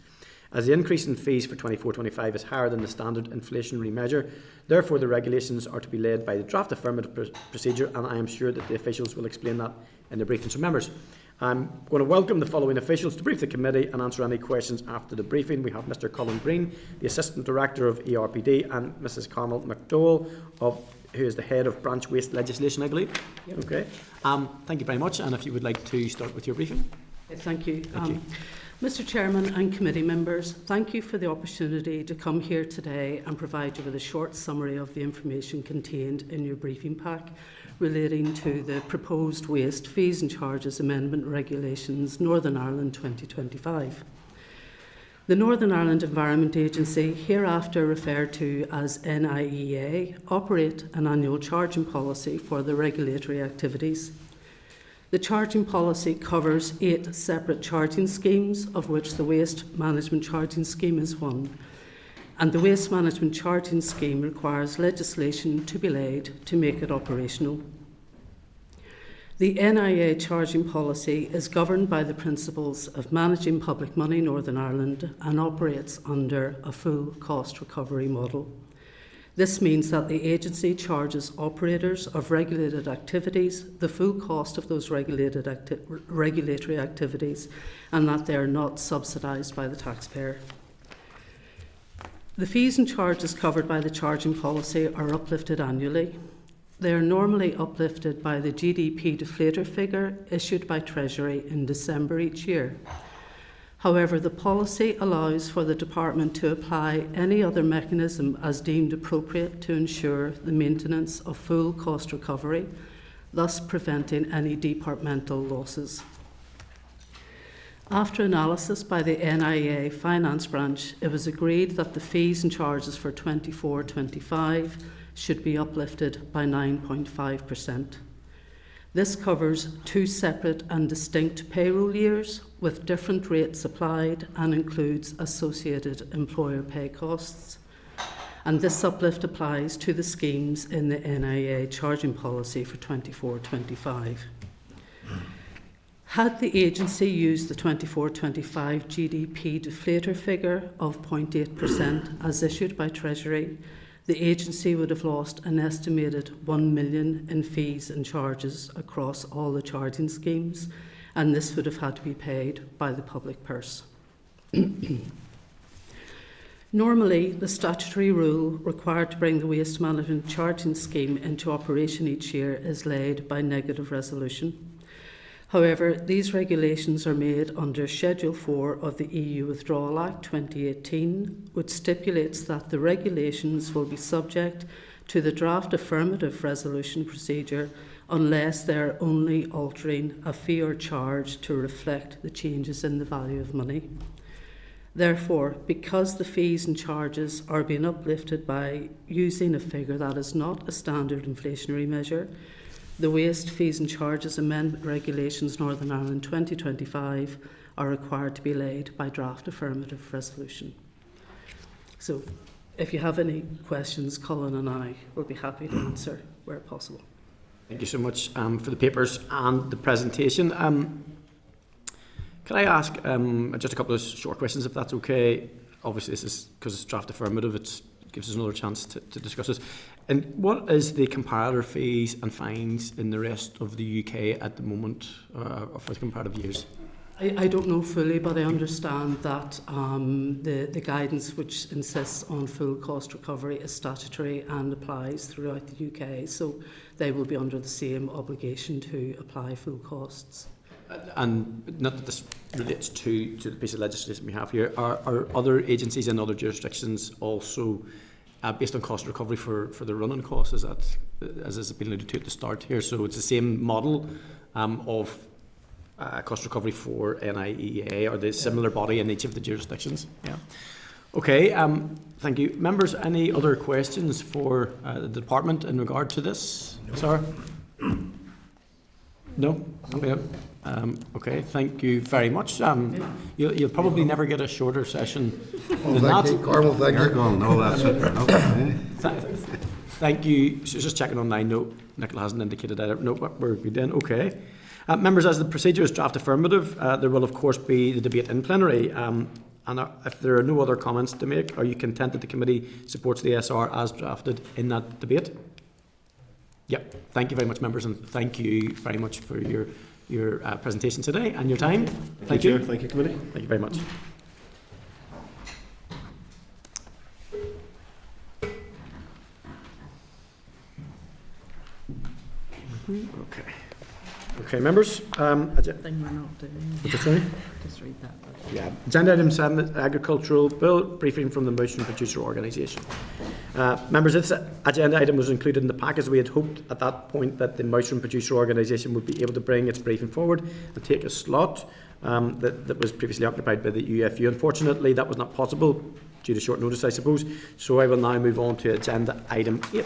S1: As the increase in fees for 24-25 is higher than the standard inflationary measure, therefore the regulations are to be led by the draft affirmative procedure, and I am sure that the officials will explain that in their briefings. So members, I'm going to welcome the following officials to brief the committee and answer any questions after the briefing. We have Mr Colin Green, the Assistant Director of ERPD, and Mrs Connell McDowell of who is the head of branch waste legislation, I believe.
S12: Yep.
S1: Okay. Thank you very much. And if you would like to start with your briefing.
S12: Thank you.
S1: Thank you.
S12: Mr. Chairman and committee members, thank you for the opportunity to come here today and provide you with a short summary of the information contained in your briefing pack relating to the proposed Waste Fees and Charges Amendment Regulations Northern Ireland 2025. The Northern Ireland Environment Agency, hereafter referred to as NIEA, operate an annual charging policy for the regulatory activities. The charging policy covers 8 separate charging schemes, of which the Waste Management Charging Scheme is one. And the Waste Management Charging Scheme requires legislation to be laid to make it operational. The NIA charging policy is governed by the principles of managing public money in Northern Ireland and operates under a full cost recovery model. This means that the agency charges operators of regulated activities the full cost of those regulatory activities and that they are not subsidised by the taxpayer. The fees and charges covered by the charging policy are uplifted annually. They are normally uplifted by the GDP deflator figure issued by Treasury in December each year. However, the policy allows for the Department to apply any other mechanism as deemed appropriate to ensure the maintenance of full cost recovery, thus preventing any departmental losses. After analysis by the NIA Finance Branch, it was agreed that the fees and charges for 24-25 should be uplifted by 9.5%. This covers 2 separate and distinct payroll years with different rates applied and includes associated employer pay costs. And this uplift applies to the schemes in the NIA charging policy for 24-25. Had the agency used the 24-25 GDP deflator figure of 0.8% as issued by Treasury, the agency would have lost an estimated $1 million in fees and charges across all the charging schemes, and this would have had to be paid by the public purse. Normally, the statutory rule required to bring the Waste Management Charging Scheme into operation each year is laid by negative resolution. However, these regulations are made under Schedule 4 of the EU Withdrawal Act 2018, which stipulates that the regulations will be subject to the draft affirmative resolution procedure unless they are only altering a fee or charge to reflect the changes in the value of money. Therefore, because the fees and charges are being uplifted by using a figure that is not a standard inflationary measure, the Waste Fees and Charges Amendment Regulations Northern Ireland 2025 are required to be laid by draft affirmative resolution. So, if you have any questions, Colin and I will be happy to answer where possible.
S1: Thank you so much for the papers and the presentation. Can I ask just a couple of short questions, if that's okay? Obviously, this is because it's draft affirmative. It gives us another chance to discuss this. And what is the comparator fees and fines in the rest of the UK at the moment, for the comparative years?
S12: I don't know fully, but I understand that the guidance which insists on full cost recovery is statutory and applies throughout the UK, so they will be under the same obligation to apply full costs.
S1: And not that this relates to the piece of legislation we have here, are other agencies in other jurisdictions also based on cost recovery for the running costs, as has been alluded to at the start here? So it's the same model of cost recovery for NIEA, or the similar body in each of the jurisdictions? Yeah. Okay, thank you. Members, any other questions for the department in regard to this? No. Sir? No? Okay, thank you very much. You'll probably never get a shorter session than that.
S8: Thank you, Carmel, thank you.
S2: No, that's it. Okay.
S1: Thank you. So just checking online. No, Nicola hasn't indicated either. No, we're good then. Okay. Members, as the procedure is draft affirmative, there will of course be the debate in plenary. And if there are no other comments to make, are you content that the committee supports the SR as drafted in that debate? Yep. Thank you very much, members, and thank you very much for your presentation today and your time. Thank you.
S2: Thank you, committee.
S1: Thank you very much. Okay, members.
S10: Thing we're not doing.
S1: Sorry?
S10: Just read that.
S1: Yeah. Agenda item 7, agricultural bill briefing from the motion producer organisation. Members, this agenda item was included in the pack as we had hoped at that point that the motion producer organisation would be able to bring its briefing forward and take a slot that was previously occupied by the UFU. Unfortunately, that was not possible due to short notice, I suppose. So I will now move on to agenda item 8.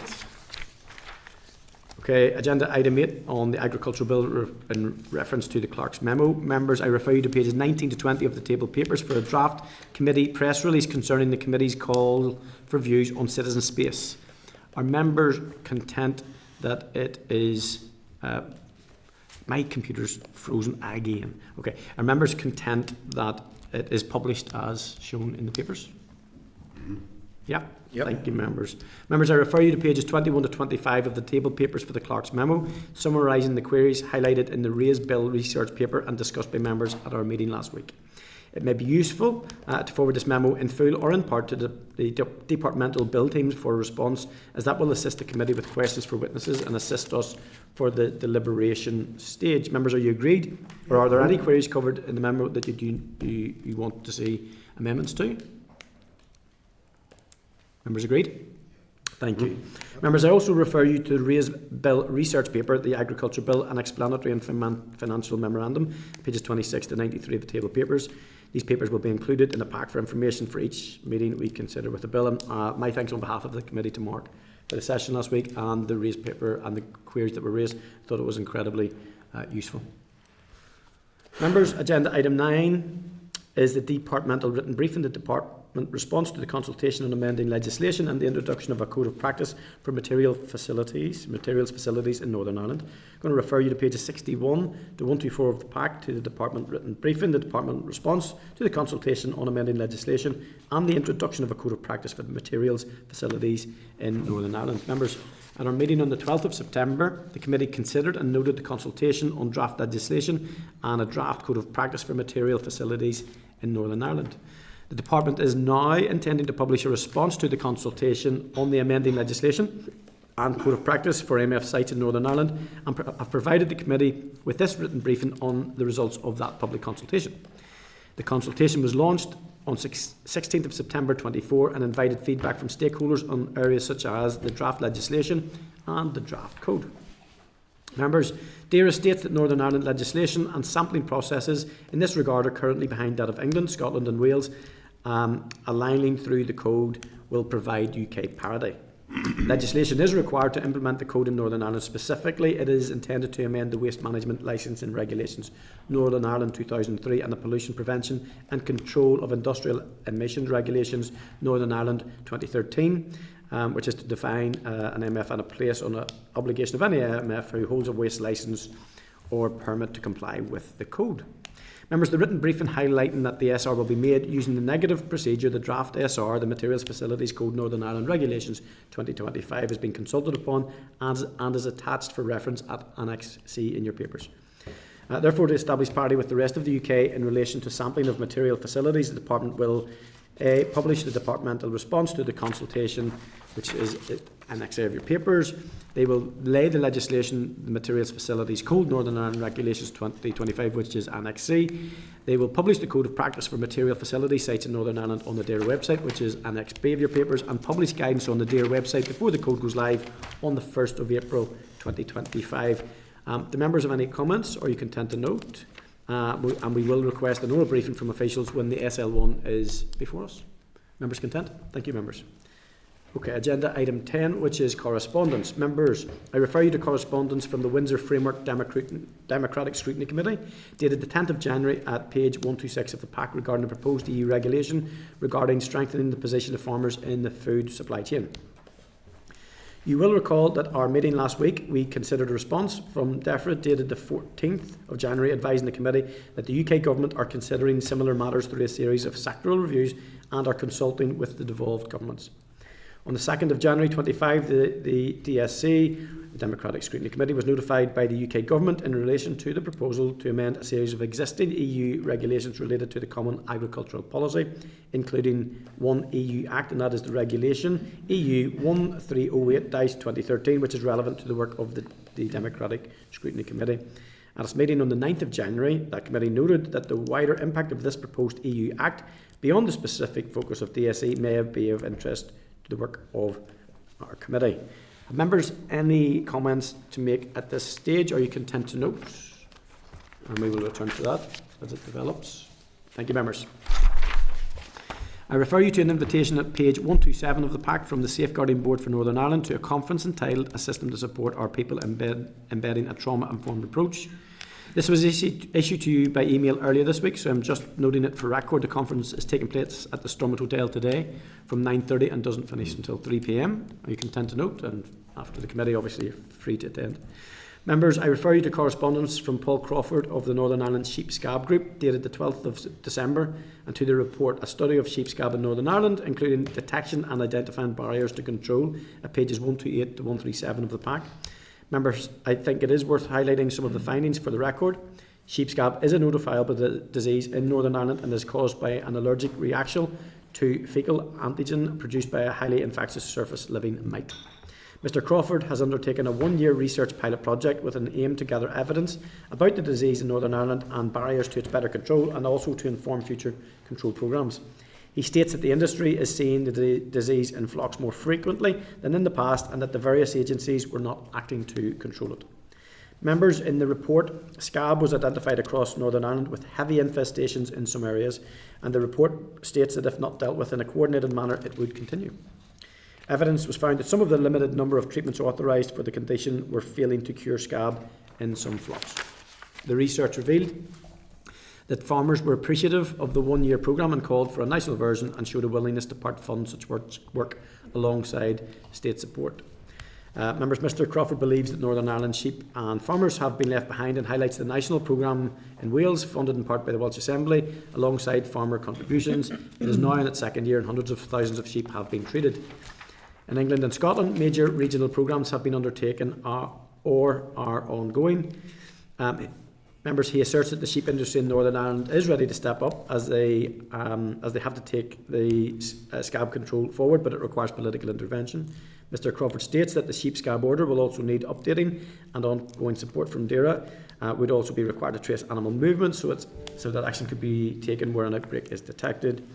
S1: Okay, agenda item 8 on the agricultural bill in reference to the clerk's memo. Members, I refer you to pages 19 to 20 of the table papers for a draft committee press release concerning the committee's call for views on citizen space. Are members content that it is... my computer's frozen again. Okay, are members content that it is published as shown in the papers? Yeah. Yep. Thank you, members. Members, I refer you to pages 21 to 25 of the table papers for the clerk's memo, summarising the queries highlighted in the raised bill research paper and discussed by members at our meeting last week. It may be useful to forward this memo in full or in part to the departmental bill teams for a response, as that will assist the committee with questions for witnesses and assist us for the deliberation stage. Members, are you agreed? Or are there any queries covered in the memo that you want to see amendments to? Members agreed? Thank you. Members, I also refer you to the raised bill research paper, the agriculture bill and explanatory and financial memorandum, pages 26 to 93 of the table papers. These papers will be included in a pack for information for each meeting we consider with the bill. And my thanks on behalf of the committee to Mark for the session last week and the raised paper and the queries that were raised. I thought it was incredibly useful. Members, agenda item 9 is the departmental written briefing. The department response to the consultation on amending legislation and the introduction of a code of practice for materials facilities in Northern Ireland. I'm going to refer you to pages 61 to 124 of the pack to the department written briefing, the department response to the consultation on amending legislation and the introduction of a code of practice for the materials facilities in Northern Ireland. Members, at our meeting on the 12th of September, the committee considered and noted the consultation on draft legislation and a draft code of practice for material facilities in Northern Ireland. The Department is now intending to publish a response to the consultation on the amending legislation and code of practice for MF sites in Northern Ireland and have provided the committee with this written briefing on the results of that public consultation. The consultation was launched on 16th of September 24 and invited feedback from stakeholders on areas such as the draft legislation and the draft code. Members, DAERA states that Northern Ireland legislation and sampling processes in this regard are currently behind that of England, Scotland and Wales. Aligning through the code will provide UK parity. Legislation is required to implement the code in Northern Ireland. Specifically, it is intended to amend the Waste Management Licence and Regulations, Northern Ireland 2003, and the Pollution Prevention and Control of Industrial Emissions Regulations, Northern Ireland 2013, which is to define an MF and a place on an obligation of any MF who holds a waste licence or permit to comply with the code. Members, the written briefing highlighting that the SR will be made using the negative procedure, the draft SR, the Materials Facilities Code Northern Ireland Regulations 2025, has been consulted upon and is attached for reference at Annex C in your papers. Therefore, to establish parity with the rest of the UK in relation to sampling of material facilities, the Department will publish the departmental response to the consultation, which is Annex A of your papers. They will lay the legislation, the Materials Facilities Code Northern Ireland Regulations 2025, which is Annex C. They will publish the Code of Practice for Material Facility Sites in Northern Ireland on the DAERA website, which is Annex B of your papers, and publish guidance on the DAERA website before the code goes live on the 1st of April 2025. The members have any comments, or are you content to note? And we will request an oral briefing from officials when the SL1 is before us. Members content? Thank you, members. Okay, agenda item 10, which is correspondence. Members, I refer you to correspondence from the Windsor Framework Democratic Scrutiny Committee, dated the 10th of January at page 126 of the pack regarding a proposed EU regulation regarding strengthening the position of farmers in the food supply chain. You will recall that our meeting last week, we considered a response from DEFRA dated the 14th of January advising the committee that the UK Government are considering similar matters through a series of sectoral reviews and are consulting with the devolved governments. On the 2nd of January 25, the DSC, the Democratic Scrutiny Committee, was notified by the UK Government in relation to the proposal to amend a series of existing EU regulations related to the Common Agricultural Policy, including one EU Act, and that is the Regulation EU 1308-2013, which is relevant to the work of the Democratic Scrutiny Committee. At its meeting on the 9th of January, that committee noted that the wider impact of this proposed EU Act, beyond the specific focus of DSE, may be of interest to the work of our committee. Have members any comments to make at this stage? Are you content to note? And we will return to that as it develops. Thank you, members. I refer you to an invitation at page 127 of the pack from the Safeguarding Board for Northern Ireland to a conference entitled A System to Support Our People Embedding a Trauma-Informed Approach. This was issued to you by email earlier this week, so I'm just noting it for record. The conference is taking place at the Stormont Hotel today from 9:30 and doesn't finish until 3 p.m. Are you content to note? And after the committee, obviously, you're free to attend. Members, I refer you to correspondence from Paul Crawford of the Northern Ireland Sheep Scab Group, dated the 12th of December, and to the report, A Study of Sheep Scab in Northern Ireland, including detection and identifying barriers to control, at pages 128 to 137 of the pack. Members, I think it is worth highlighting some of the findings for the record. Sheep scab is a notifiable disease in Northern Ireland and is caused by an allergic reaction to fecal antigen produced by a highly infectious surface living mite. Mr Crawford has undertaken a one-year research pilot project with an aim to gather evidence about the disease in Northern Ireland and barriers to its better control, and also to inform future control programmes. He states that the industry is seeing the disease in flocks more frequently than in the past, and that the various agencies were not acting to control it. Members, in the report, scab was identified across Northern Ireland with heavy infestations in some areas, and the report states that if not dealt with in a coordinated manner, it would continue. Evidence was found that some of the limited number of treatments authorised for the condition were failing to cure scab in some flocks. The research revealed that farmers were appreciative of the one-year programme and called for a national version, and showed a willingness to part-fund such work alongside state support. Members, Mr Crawford believes that Northern Ireland sheep and farmers have been left behind, and highlights the national programme in Wales, funded in part by the Welsh Assembly, alongside farmer contributions. It is now in its second year, and hundreds of thousands of sheep have been treated. In England and Scotland, major regional programmes have been undertaken or are ongoing. Members, he asserts that the sheep industry in Northern Ireland is ready to step up as they have to take the scab control forward, but it requires political intervention. Mr Crawford states that the sheep scab order will also need updating, and ongoing support from DAERA would also be required to trace animal movements, so that action could be taken where an outbreak is detected.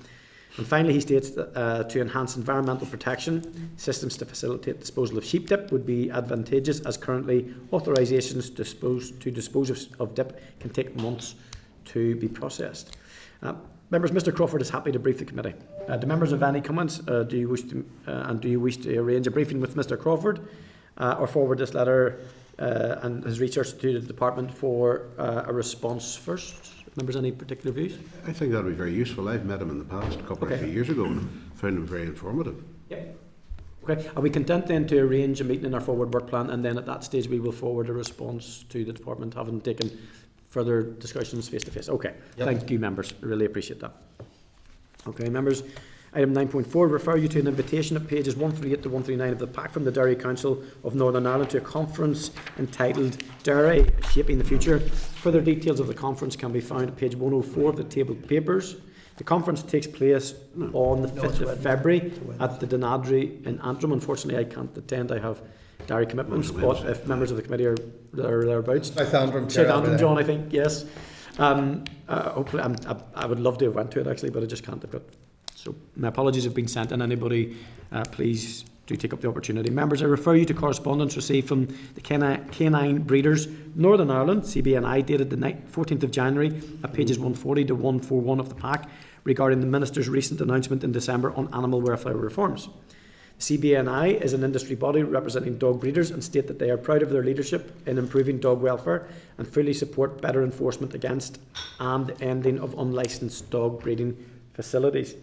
S1: And finally, he states that to enhance environmental protection, systems to facilitate disposal of sheep dip would be advantageous, as currently authorisations to dispose of dip can take months to be processed. Members, Mr Crawford is happy to brief the committee. Do members have any comments? Do you wish to arrange a briefing with Mr Crawford, or forward this letter and his research to the department for a response first? Members, any particular views?
S2: I think that would be very useful. I've met him in the past, a couple of years ago, and found him very informative.
S1: Yep. Okay, are we content then to arrange a meeting in our forward work plan, and then at that stage we will forward a response to the department, having taken further discussions face to face? Okay, Thank you, members. I really appreciate that. Okay, members, item 9.4, refer you to an invitation at pages 138 to 139 of the pack from the Dairy Council of Northern Ireland to a conference entitled Dairy Shaping the Future. Further details of the conference can be found at page 104 of the tabled papers. The conference takes place on the 5th of February at the Denadry in Antrim. Unfortunately, I can't attend. I have dairy commitments, but if members of the committee are thereabouts.
S8: South Antrim,
S1: John, I think, yes. Hopefully, I would love to have went to it, actually, but I just can't. So my apologies have been sent, and anybody, please do take up the opportunity. Members, I refer you to correspondence received from the Canine Breeders Northern Ireland, CBNI, dated the 14th of January at pages 140 to 141 of the pack, regarding the Minister's recent announcement in December on animal welfare reforms. CBNI is an industry body representing dog breeders, and state that they are proud of their leadership in improving dog welfare and fully support better enforcement against and the ending of unlicensed dog breeding facilities.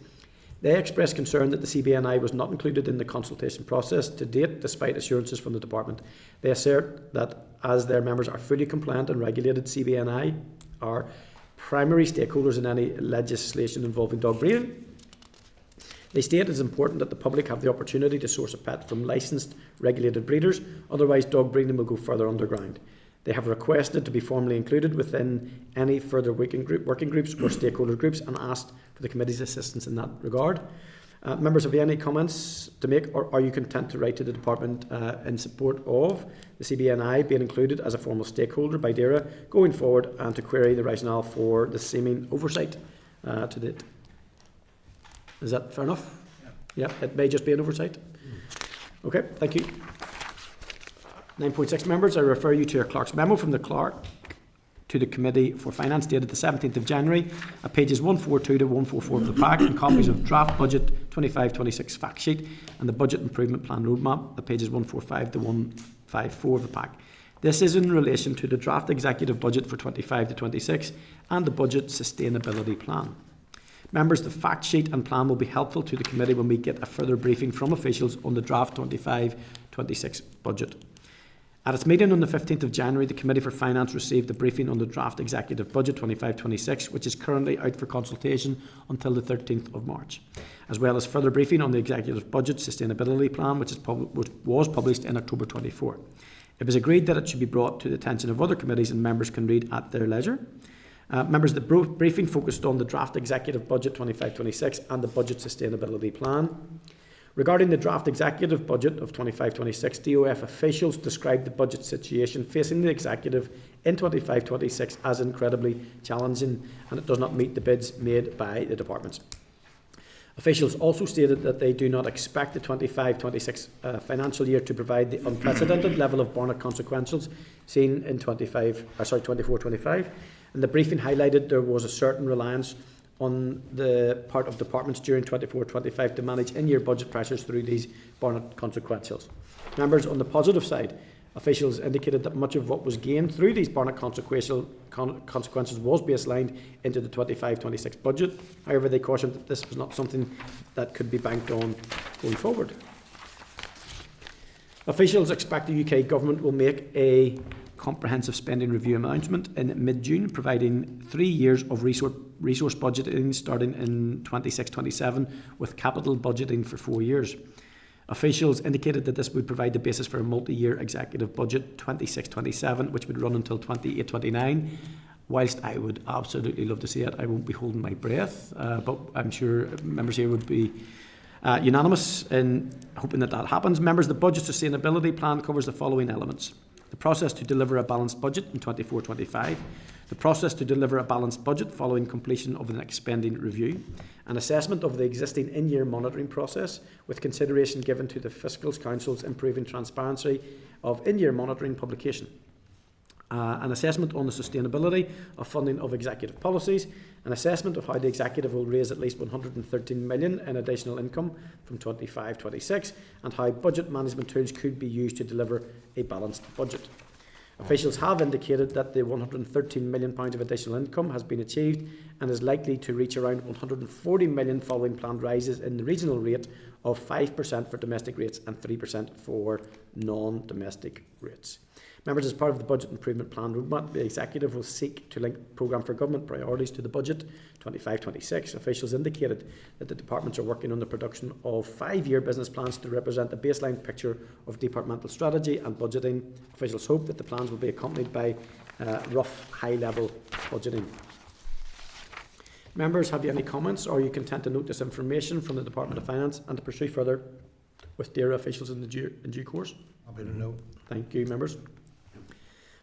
S1: They expressed concern that the CBNI was not included in the consultation process to date, despite assurances from the department. They assert that as their members are fully compliant and regulated, CBNI are primary stakeholders in any legislation involving dog breeding. They state it is important that the public have the opportunity to source a pet from licensed, regulated breeders, otherwise dog breeding will go further underground. They have requested to be formally included within any further working groups or stakeholder groups and asked for the committee's assistance in that regard. Members, have you any comments to make, or are you content to write to the department in support of the CBNI being included as a formal stakeholder by DAERA going forward, and to query the rationale for the seeming oversight to date? Is that fair enough? Yeah, it may just be an oversight. Okay, thank you. 9.6 members, I refer you to your clerk's memo from the clerk to the Committee for Finance dated the 17th of January at pages 142 to 144 of the pack, and copies of draft budget 25-26 fact sheet and the budget improvement plan roadmap at pages 145 to 154 of the pack. This is in relation to the draft executive budget for 25 to 26 and the budget sustainability plan. Members, the fact sheet and plan will be helpful to the committee when we get a further briefing from officials on the draft 25-26 budget. At its meeting on the 15th of January, the Committee for Finance received a briefing on the draft executive budget 25-26, which is currently out for consultation until the 13th of March, as well as further briefing on the executive budget sustainability plan, which was published in October 24. It was agreed that it should be brought to the attention of other committees and members can read at their leisure. Members, the briefing focused on the draft executive budget 25-26 and the budget sustainability plan. Regarding the draft executive budget of 25-26, DOF officials described the budget situation facing the executive in 25-26 as incredibly challenging, and it does not meet the bids made by the departments. Officials also stated that they do not expect the 25-26 financial year to provide the unprecedented level of Barnett consequentials seen in 24-25, and the briefing highlighted there was a certain reliance on the part of departments during 24-25 to manage in-year budget pressures through these Barnett consequentials. Members, on the positive side, officials indicated that much of what was gained through these Barnett consequences was baselined into the 25-26 budget. However, they cautioned that this was not something that could be banked on going forward. Officials expect the UK Government will make a comprehensive spending review announcement in mid-June, providing 3 years of resource budgeting starting in 26-27 with capital budgeting for 4 years. Officials indicated that this would provide the basis for a multi-year executive budget 26-27, which would run until 28-29. Whilst I would absolutely love to see it, I won't be holding my breath, but I'm sure members here would be unanimous in hoping that that happens. Members, the budget sustainability plan covers the following elements: the process to deliver a balanced budget in 24-25, the process to deliver a balanced budget following completion of the next spending review, an assessment of the existing in-year monitoring process with consideration given to the Fiscal Council's improving transparency of in-year monitoring publication, an assessment on the sustainability of funding of executive policies, an assessment of how the executive will raise at least 113 million in additional income from 25-26, and how budget management tools could be used to deliver a balanced budget. Officials have indicated that the £113 million of additional income has been achieved and is likely to reach around £140 million following planned rises in the regional rate of 5% for domestic rates and 3% for non-domestic rates. Members, as part of the Budget Improvement Plan roadmap, the Executive will seek to link Programme for Government priorities to the budget 25-26. Officials indicated that the departments are working on the production of 5-year business plans to represent a baseline picture of departmental strategy and budgeting. Officials hope that the plans will be accompanied by rough high-level budgeting. Members, have you any comments, or are you content to note this information from the Department of Finance and to pursue further with DAERA officials in due course?
S8: Happy to know.
S1: Thank you, members.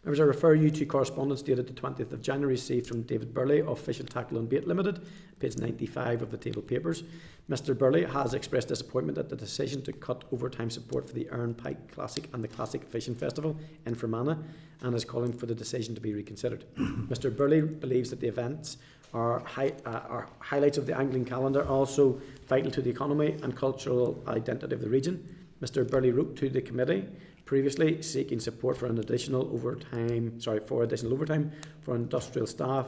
S1: Members, I refer you to correspondence dated the 20th of January received from David Burley of Fish and Tackle and Bait Limited, page 95 of the table papers. Mr Burley has expressed disappointment at the decision to cut overtime support for the Erne Pike Classic and the Classic Fishing Festival in Fermanagh, and is calling for the decision to be reconsidered. Mr Burley believes that the events are highlights of the angling calendar, also vital to the economy and cultural identity of the region. Mr Burley wrote to the committee previously seeking support for additional overtime for industrial staff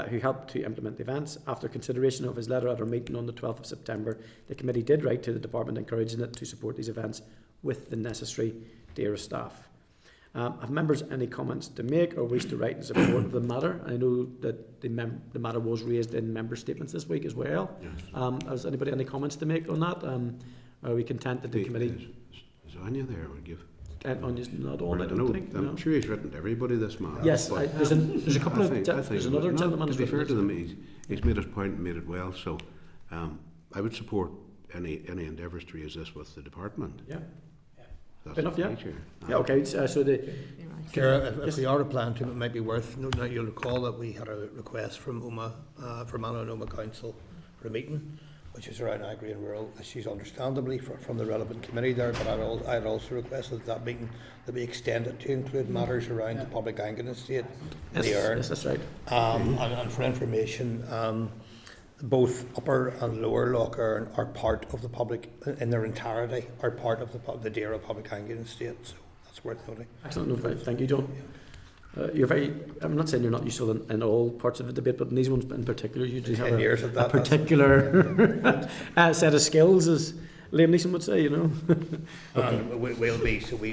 S1: who helped to implement the events. After consideration of his letter at our meeting on the 12th of September, the committee did write to the department encouraging it to support these events with the necessary DAERA staff. Have members any comments to make or wish to write in support of the matter? I know that the matter was raised in member statements this week as well.
S2: Yes.
S1: Has anybody any comments to make on that? Are we content that the committee...
S2: Is Anya there? Would give.
S1: Anya's not on, I don't think.
S2: I'm sure he's written to everybody this matter.
S1: Yes, there's a couple of... There's another gentleman
S2: to
S1: who's
S2: be fair
S1: written
S2: to them, he's made his point and made it well, so I would support any endeavours to raise this with the department.
S1: Yeah.
S2: That's
S1: Enough, yeah?
S2: Chair.
S1: Yeah, okay, so the...
S8: Chair, if we are applying to it, it might be worth noting that you'll recall that we had a request from from Anna and Oma Council for a meeting, which is around agri and rural issues, understandably, from the relevant committee there, but I had also requested that meeting to be extended to include matters around the public Anglican estate in the Erne.
S1: Yes, that's right.
S8: And for information, both Upper and Lower Lough Erne are part of the public, in their entirety, are part of the Deira public Anglican estate, so that's worth noting.
S1: Excellent, no, thank you, John. You're very, I'm not saying you're not useful in all parts of the debate, but in these ones in particular, you do have a particular set of skills, as Liam Neeson would say, you know.
S8: Okay. And we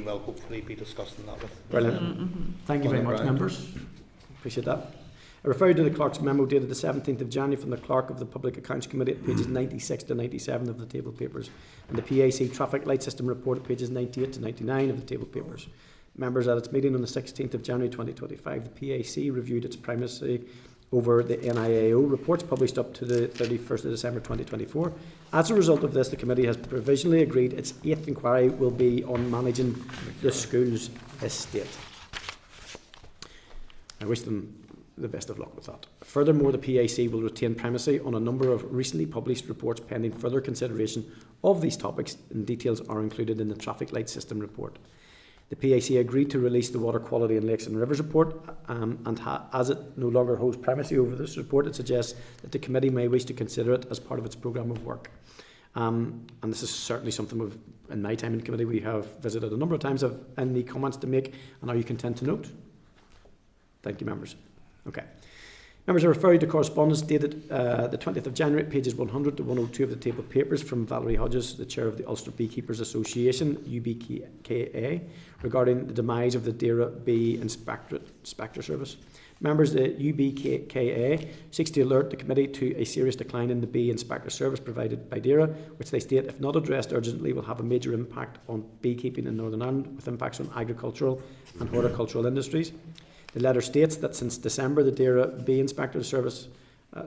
S8: will hopefully be discussing that with.
S1: Brilliant. Thank you very much, members. Appreciate that. I refer to the Clerk's memo dated the 17th of January from the Clerk of the Public Accounts Committee at pages 96 to 97 of the table papers, and the PAC Traffic Light System Report at pages 98 to 99 of the table papers. Members, at its meeting on the 16th of January 2025, the PAC reviewed its primacy over the NIAO reports published up to the 31st of December 2024. As a result of this, the committee has provisionally agreed its 8th inquiry will be on managing the school's estate. I wish them the best of luck with that. Furthermore, the PAC will retain primacy on a number of recently published reports pending further consideration of these topics, and details are included in the Traffic Light System Report. The PAC agreed to release the Water Quality in Lakes and Rivers report, as it no longer holds primacy over this report, it suggests that the committee may wish to consider it as part of its programme of work. And this is certainly something in my time in the committee we have visited a number of times. Have any comments to make, and are you content to note? Thank you, members. Okay. Members, I refer you to correspondence dated the 20th of January, pages 100 to 102 of the table papers from Valerie Hodges, the Chair of the Ulster Beekeepers Association, UBKA, regarding the demise of the Deira Bee Inspector Service. Members, the UBKA seeks to alert the committee to a serious decline in the bee inspector service provided by Deira, which they state, if not addressed urgently, will have a major impact on beekeeping in Northern Ireland, with impacts on agricultural and horticultural industries. The letter states that since December, the Deira Bee Inspector Service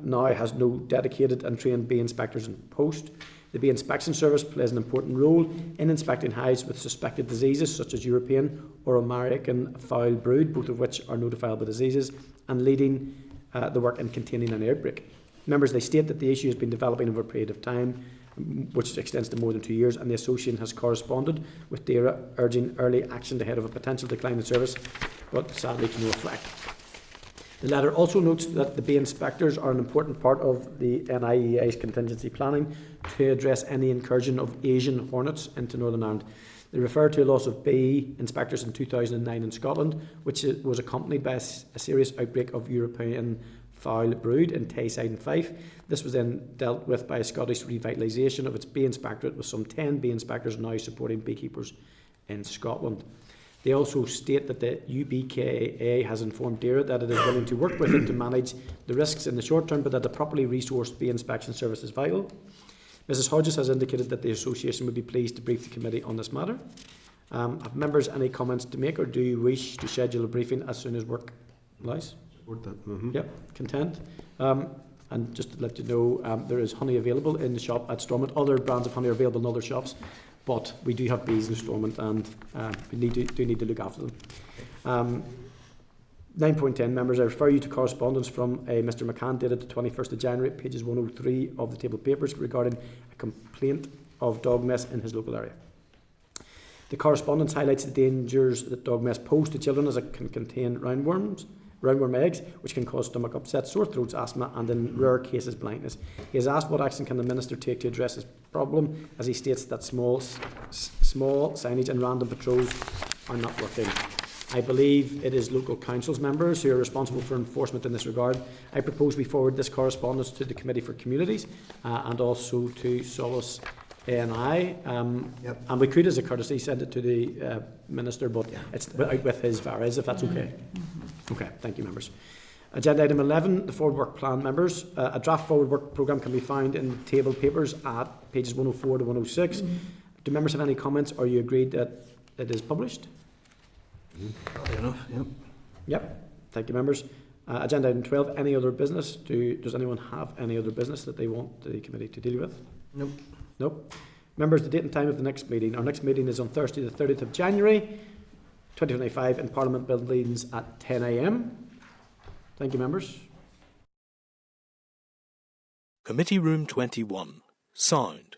S1: now has no dedicated and trained bee inspectors in post. The Bee Inspection Service plays an important role in inspecting hives with suspected diseases such as European or American foul brood, both of which are notifiable diseases, and leading the work in containing an outbreak. Members, they state that the issue has been developing over a period of time, which extends to more than 2 years, and the association has corresponded with Deira, urging early action ahead of a potential decline in service, but sadly to no effect. The letter also notes that the bee inspectors are an important part of the NIEA's contingency planning to address any incursion of Asian hornets into Northern Ireland. They refer to a loss of bee inspectors in 2009 in Scotland, which was accompanied by a serious outbreak of European foul brood in Tayside and Fife. This was then dealt with by a Scottish revitalisation of its bee inspectorate, with some 10 bee inspectors now supporting beekeepers in Scotland. They also state that the UBKA has informed Deira that it is willing to work with it to manage the risks in the short term, but that a properly resourced bee inspection service is vital. Mrs Hodges has indicated that the association would be pleased to brief the committee on this matter. Have members any comments to make, or do you wish to schedule a briefing as soon as work allows? Yep, content. And just to let you know, there is honey available in the shop at Stormont. Other brands of honey are available in other shops, but we do have bees in Stormont, and we do need to look after them. 9.10, members, I refer you to correspondence from Mr McCann dated the 21st of January, pages 103 of the table papers, regarding a complaint of dog mess in his local area. The correspondence highlights the dangers that dog mess pose to children, as it can contain roundworm eggs, which can cause stomach upset, sore throats, asthma, and in rare cases blindness. He has asked what action can the Minister take to address this problem, as he states that small signage and random patrols are not working. I believe it is local councils members who are responsible for enforcement in this regard. I propose we forward this correspondence to the Committee for Communities and also to Solace ANI, and we could, as a courtesy, send it to the Minister, but it's with his varies, if that's okay. Okay, thank you, members. Agenda item 11, the forward work plan, members. A draft forward work programme can be found in table papers at pages 104 to 106. Do members have any comments, or you agreed that it is published?
S8: Probably enough, yep.
S1: Yep, thank you, members. Agenda item 12, any other business? Does anyone have any other business that they want the committee to deal with?
S8: Nope.
S1: Nope. Members, the date and time of the next meeting. Our next meeting is on Thursday, the 30th of January, 2025, in Parliament Buildings at 10 a.m. Thank you, members.
S11: Committee Room 21. Sound.